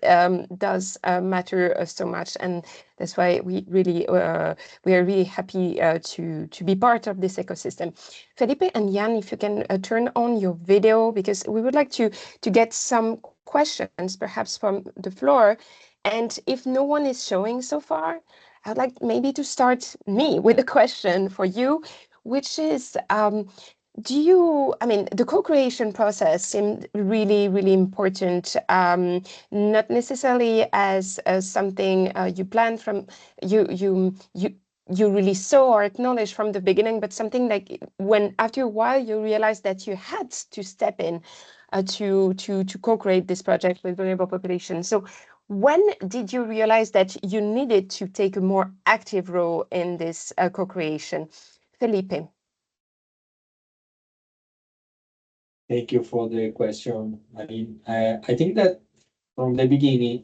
does matter so much, and that's why we are really happy to be part of this ecosystem. Felipe and Jan, if you can turn on your video, because we would like to get some questions perhaps from the floor, and if no one is showing so far, I'd like maybe to start me with a question for you, which is, the co-creation process seemed really, really important, not necessarily as something you planned from, you really saw or acknowledged from the beginning, but something like when after a while you realized that you had to step in to co-create this project with vulnerable populations. So when did you realize that you needed to take a more active role in this co-creation? Felipe.
Thank you for the question. I mean, I think that from the beginning,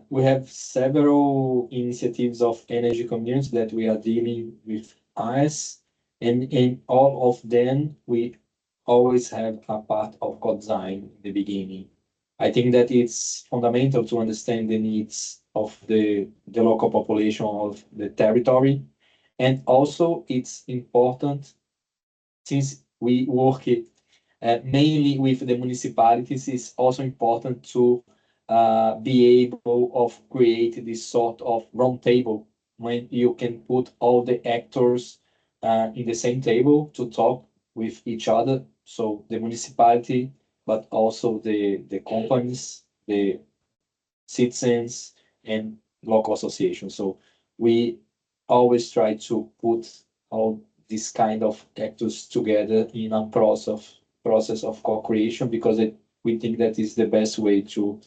we have several initiatives of energy communities that we are dealing with AESS, and in all of them, we always have a part of co-design in the beginning. I think that it's fundamental to understand the needs of the local population of the territory. And also it's important, since we work mainly with the municipalities, it's also important to be able of create this sort of round table when you can put all the actors in the same table to talk with each other. So the municipality but also the companies, the citizens, and local associations. So we always try to put all these kind of actors together in a process of co-creation, because we think that is the best way to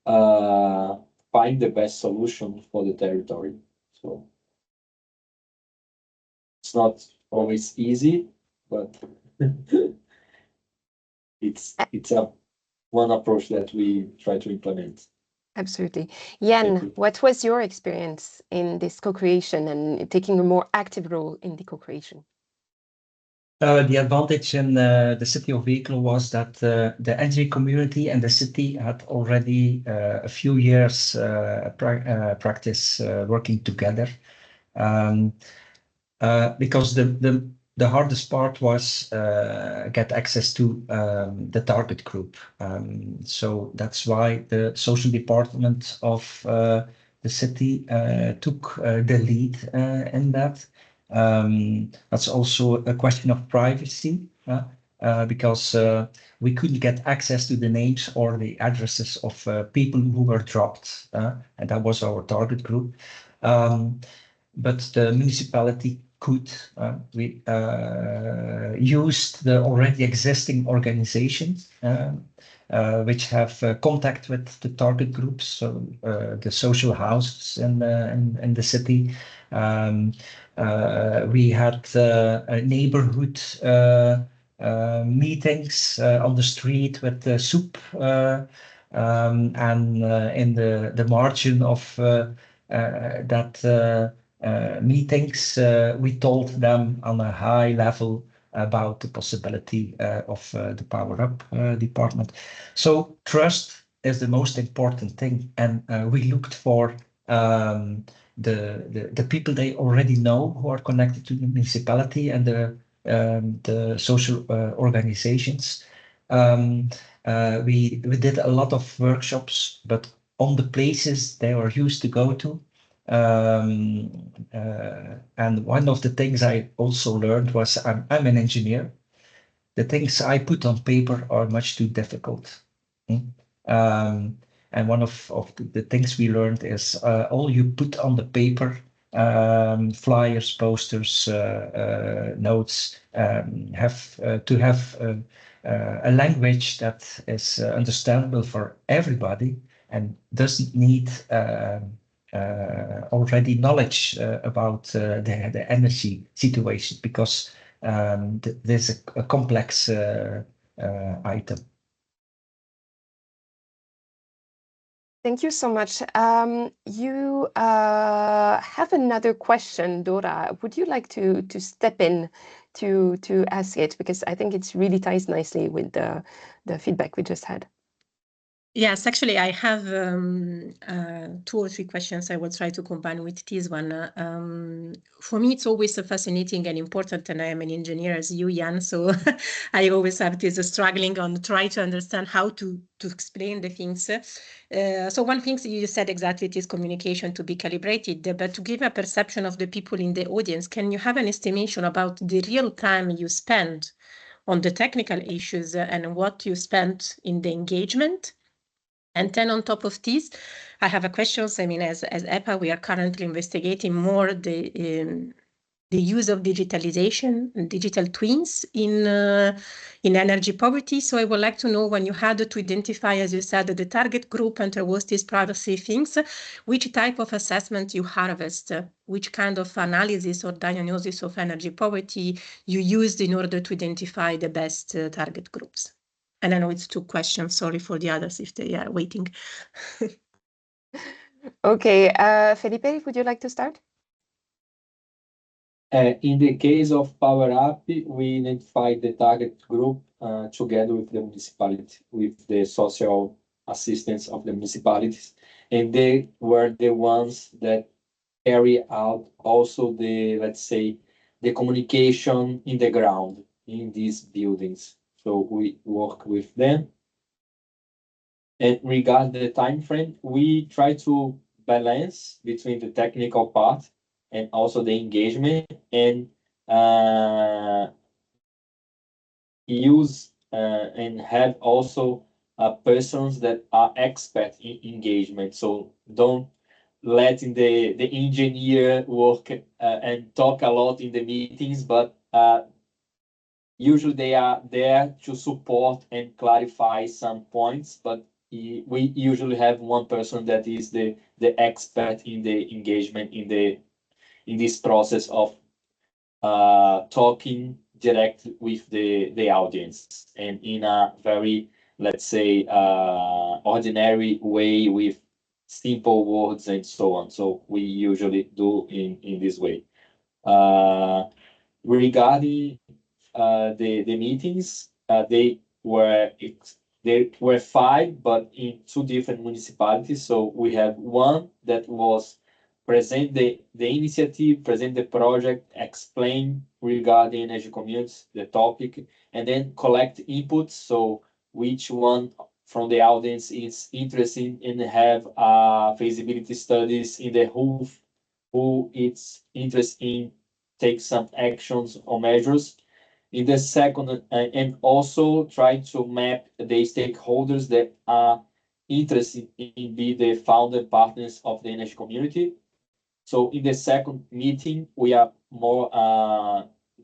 find the best solution for the territory. So it's not always easy, but it's a one approach that we try to implement.
Absolutely. Jan, what was your experience in this co-creation and taking a more active role in the co-creation?
The advantage in the city of Eeklo was that the energy community and the city had already a few years practice working together, because the hardest part was get access to the target group. So that's why the social department of the city took the lead in that. That's also a question of privacy, because we couldn't get access to the names or the addresses of people who were dropped, and that was our target group. But the municipality could. We used the already existing organizations which have contact with the target groups, so the social houses in the city. We had neighborhood meetings on the street with the soup, and in the margin of that meetings, we told them on a high level about the possibility of the Power Up department. So trust is the most important thing, and we looked for the people they already know who are connected to the municipality and the social organizations. We did a lot of workshops, but on the places they were used to go to. And one of the things I also learned was I'm an engineer. The things I put on paper are much too difficult. And one of the things we learned is all you put on the paper, flyers, posters, notes, have to have a language that is understandable for everybody and doesn't need already knowledge about the energy situation, because there's a complex item.
Thank you so much. You have another question, Dora. Would you like to step in to ask it? Because I think it really ties nicely with the feedback we just had.
Yes, actually, I have 2 or 3 questions I will try to combine with this one. For me, it's always fascinating and important, and I am an engineer as you, Jan, so I always have this struggling on try to understand how to explain the things. So one thing you said exactly, it is communication to be calibrated, but to give a perception of the people in the audience, can you have an estimation about the real time you spend on the technical issues and what you spent in the engagement? And then on top of this, I have a question. I mean, as EPA, we are currently investigating more the use of digitalization and digital twins in energy poverty. So I would like to know, when you had to identify, as you said, the target group and there was these privacy things, which type of assessment you harvest, which kind of analysis or diagnosis of energy poverty you used in order to identify the best target groups. And I know it's 2 questions. Sorry for the others if they are waiting.
Okay, Felipe, would you like to start?
In the case of Power Up, we identified the target group together with the municipality, with the social assistants of the municipalities, and they were the ones that carry out also the, let's say, the communication in the ground in these buildings. So we work with them. And regarding the time frame, we try to balance between the technical part and also the engagement, and use and have also persons that are expert in engagement. So don't letting the engineer work and talk a lot in the meetings, but usually they are there to support and clarify some points. But we usually have one person that is the expert in the engagement in this process of talking directly with the audience and in a very, let's say, ordinary way with simple words and so on. So we usually do in this way. Regarding the meetings, they were 5, but in 2 different municipalities. So we have one that was present the initiative, present the project, explain regarding energy communities, the topic, and then collect inputs. So which one from the audience is interested in have feasibility studies in the who is interested in take some actions or measures. In the second, and also try to map the stakeholders that are interested in be the founder partners of the energy community. So in the second meeting, we are more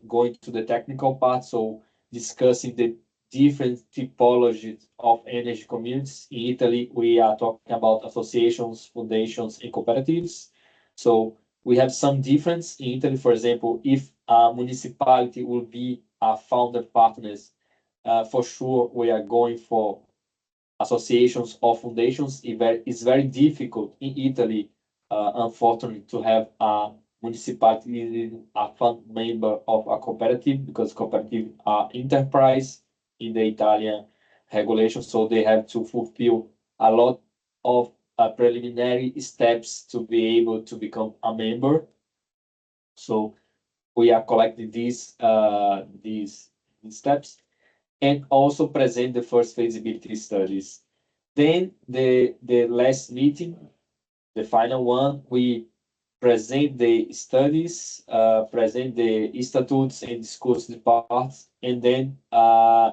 going to the technical part, so discussing the different typologies of energy communities. In Italy, we are talking about associations, foundations, and cooperatives. So we have some difference in Italy. For example, if a municipality will be a founder partners, for sure we are going for associations or foundations. It's very difficult in Italy, unfortunately, to have a municipality a fund member of a cooperative, because cooperative are enterprise in the Italian regulation, so they have to fulfill a lot of preliminary steps to be able to become a member. So we are collecting these steps and also present the first feasibility studies. Then the last meeting, the final one, we present the studies, present the statutes and discuss the parts, and then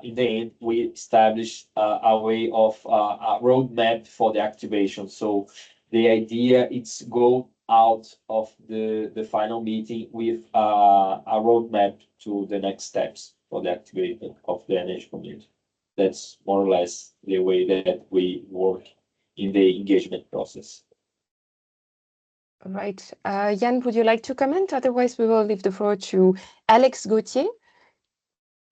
in the end we establish a way of a roadmap for the activation. So the idea is go out of the final meeting with a roadmap to the next steps for the activation of the energy community. That's more or less the way that we work in the engagement process.
All right. Jan, would you like to comment? Otherwise, we will leave the floor to Alex Gauthier,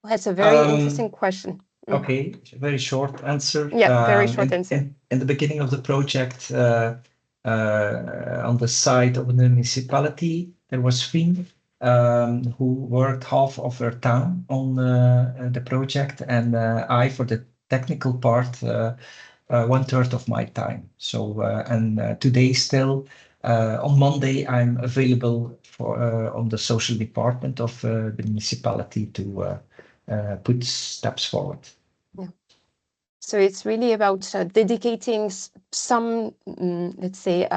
who has a very interesting question.
Okay, very short answer.
Yeah, very short answer.
In the beginning of the project, on the side of the municipality, there was Fien, who worked half of her time on the project, and I, for the technical part, 1/3 of my time. So, and today still, on Monday, I'm available for on the social department of the municipality to put steps forward.
Yeah. So it's really about dedicating some, let's say,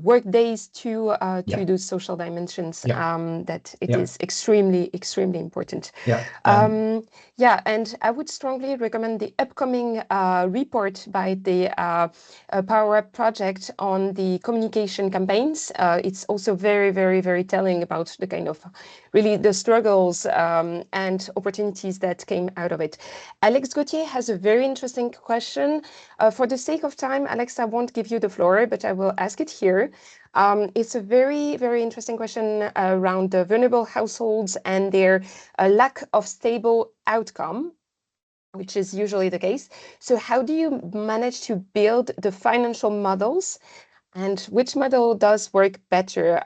work days to those social dimensions. That it is extremely important.
Yeah.
And I would strongly recommend the upcoming report by the Power Up project on the communication campaigns. It's also very telling about the kind of really the struggles and opportunities that came out of it. Alex Gauthier has a very interesting question. For the sake of time, Alex, I won't give you the floor, but I will ask it here. It's a very interesting question around the vulnerable households and their lack of stable outcome, which is usually the case. So how do you manage to build the financial models, and which model does work better?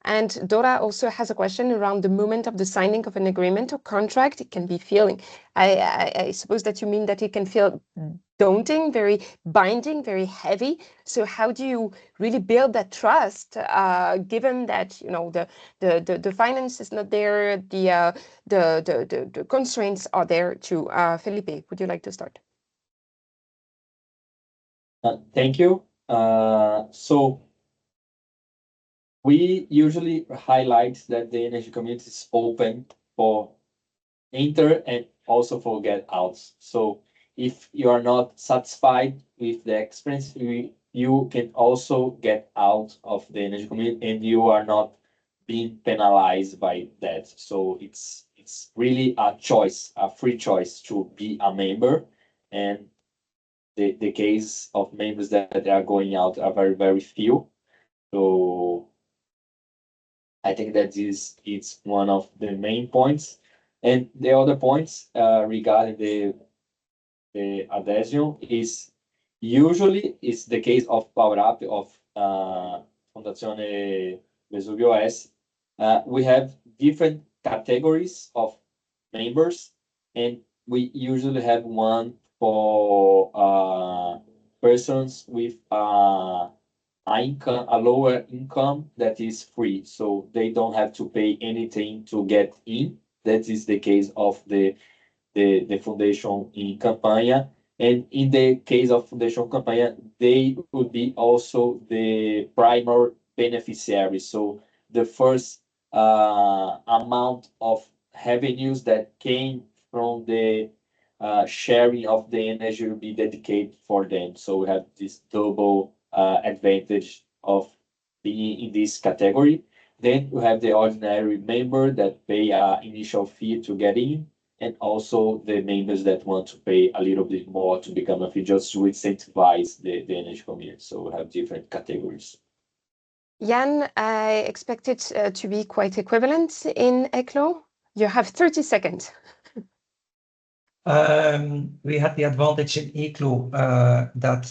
And Dora also has a question around the moment of the signing of an agreement or contract. It can be feeling, I suppose that you mean that it can feel daunting, very binding, very heavy. So how do you really build that trust, given that, you know, the finance is not there, the constraints are there too? Felipe, would you like to start?
Thank you. So we usually highlight that the energy community is open for enter and also for get outs. So if you are not satisfied with the experience, you can also get out of the energy community, and you are not being penalized by that. So it's really a choice, a free choice to be a member, and the case of members that are going out are very, very few. So I think that it's one of the main points. And the other points regarding the adhesion is usually is the case of Power Up of Fondazione Vesuvio AESS. We have different categories of members, and we usually have one for persons with a lower income that is free, so they don't have to pay anything to get in. That is the case of the foundation in Campania. And in the case of Foundation Campania, they would be also the primary beneficiary. So the first amount of revenues that came from the sharing of the energy will be dedicated for them. So we have this double advantage of being in this category. Then you have the ordinary member that pay an initial fee to get in, and also the members that want to pay a little bit more to become a fee, just to incentivize the energy community. So we have different categories.
Jan, I expect it to be quite equivalent in ECLO. You have 30 seconds.
We had the advantage in ECLO that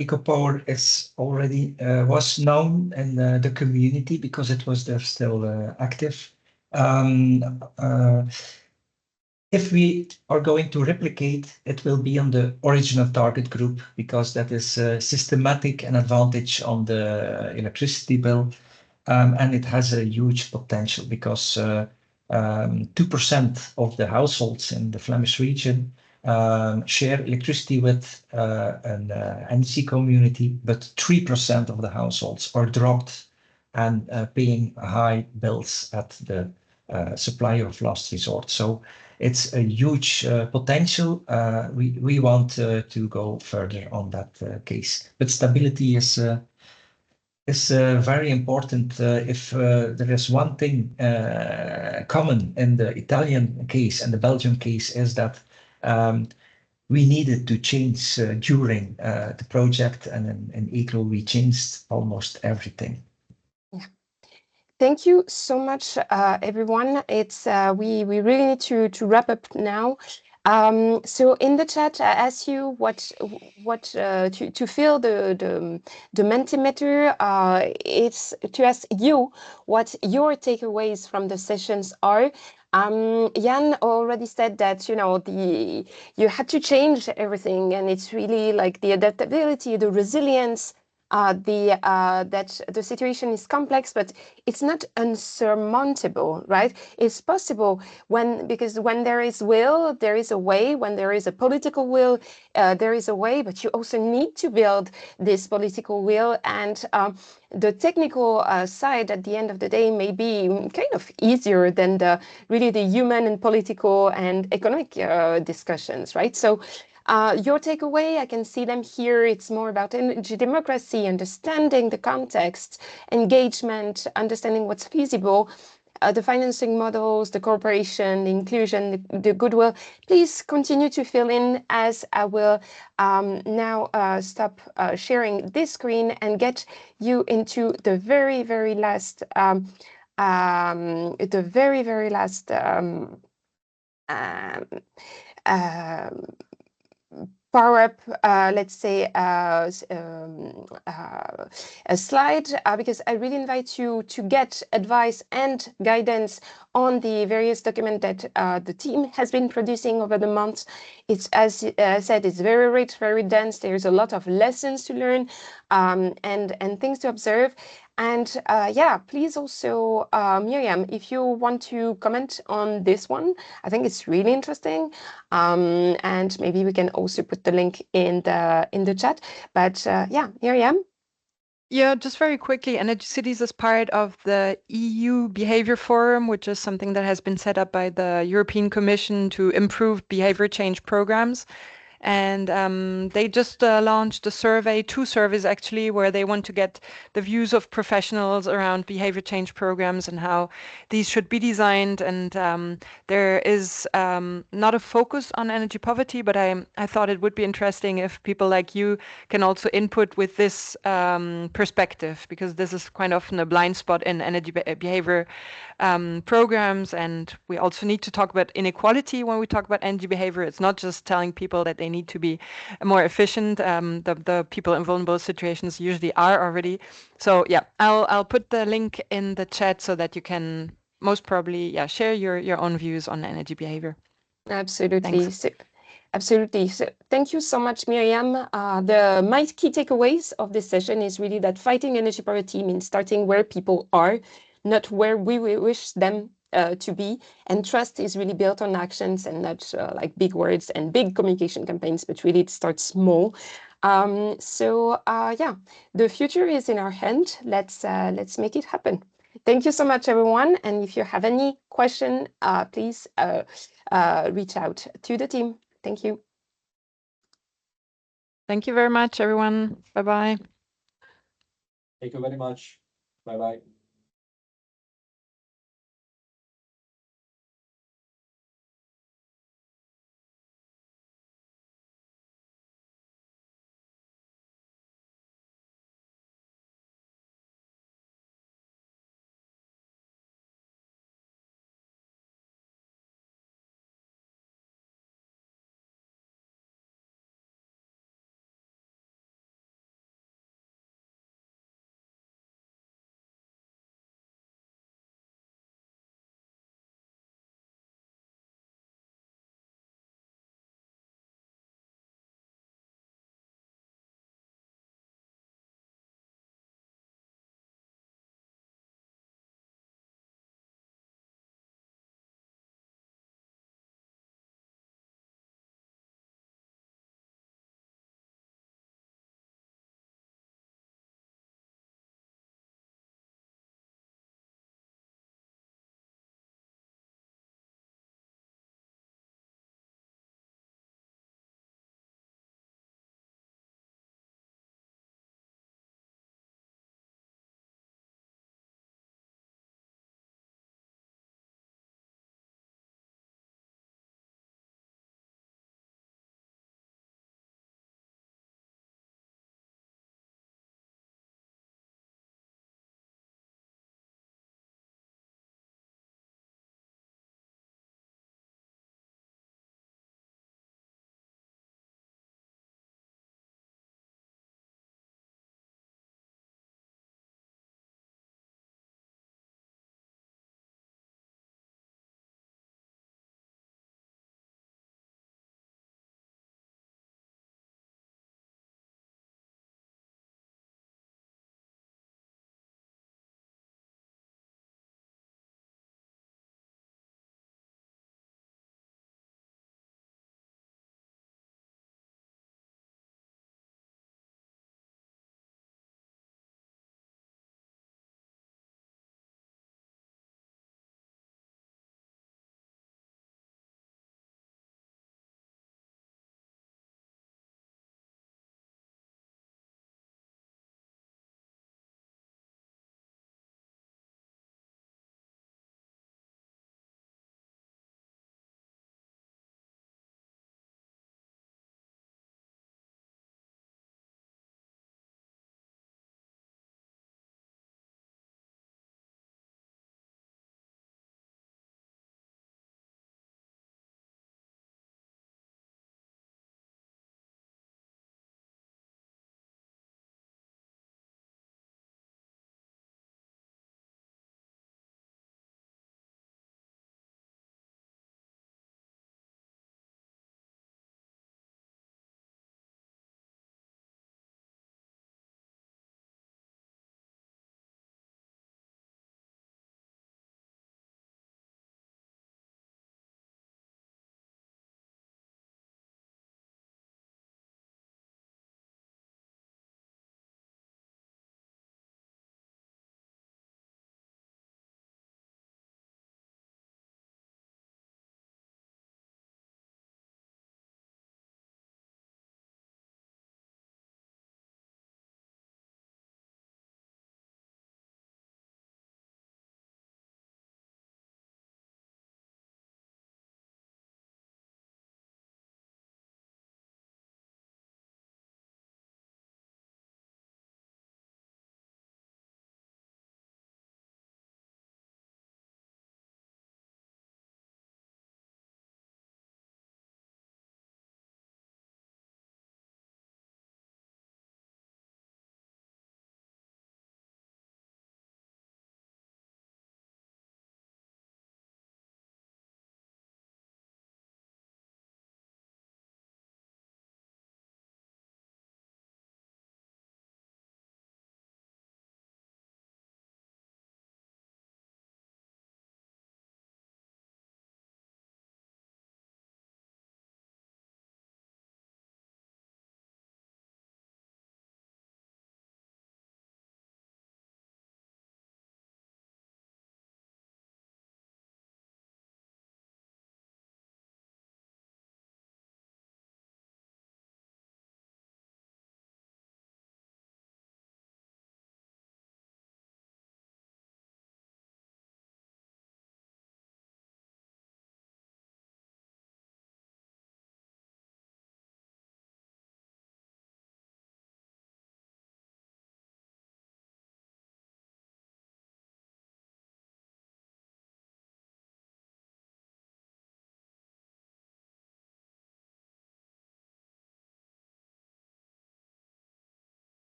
Ecopower is already was known in the community because it was there still active. If we are going to replicate, it will be on the original target group because that is systematic and advantage on the electricity bill. And it has a huge potential because 2% of the households in the Flemish region share electricity with an NC community, but 3% of the households are dropped and paying high bills at the supplier of last resort. So it's a huge potential. We want to go further on that case, but stability is very important. If there is one thing common in the Italian case and the Belgian case is that we needed to change during the project, and in ECLO we changed almost everything.
Yeah. Thank you so much, everyone. It's we really need to wrap up now. So in the chat, I asked you what to fill the Mentimeter. It's to ask you what your takeaways from the sessions are. Jan already said that you had to change everything, and it's really like the adaptability, the resilience. That the situation is complex, but it's not unsurmountable, right? It's possible because when there is will, there is a way. When there is a political will, there is a way, but you also need to build this political will, and the technical side at the end of the day may be kind of easier than the human and political and economic discussions, right? So your takeaway, I can see them here. It's more about energy democracy, understanding the context, engagement, understanding what's feasible, the financing models, the cooperation, the inclusion, the goodwill. Please continue to fill in as I will now stop sharing this screen and get you into the very, very last Power Up, let's say, a slide, because I really invite you to get advice and guidance on the various documents that the team has been producing over the months. It's, as I said, it's very rich, very dense. There's a lot of lessons to learn and things to observe. And yeah, please also, Miriam, if you want to comment on this one, I think it's really interesting. And maybe we can also put the link in the chat. But yeah, Miriam.
Yeah, just very quickly, Energy Cities is part of the EU Behavior Forum, which is something that has been set up by the European Commission to improve behavior change programs. And they just launched a survey, 2 surveys actually, where they want to get the views of professionals around behavior change programs and how these should be designed. And there is not a focus on energy poverty, but I thought it would be interesting if people like you can also input with this perspective, because this is quite often a blind spot in energy behavior programs. And we also need to talk about inequality when we talk about energy behavior. It's not just telling people that they need to be more efficient. The people in vulnerable situations usually are already. So yeah, I'll put the link in the chat so that you can most probably share your own views on energy behavior.
Absolutely. So, absolutely. So thank you so much, Miriam. My key takeaways of this session is really that fighting energy poverty means starting where people are, not where we wish them to be. And trust is really built on actions and not like big words and big communication campaigns, but really it starts small. Yeah, the future is in our hand. Let's make it happen. Thank you so much, everyone. And if you have any question, please reach out to the team. Thank you.
Thank you very much, everyone. Bye-bye.
Thank you very much. Bye-bye.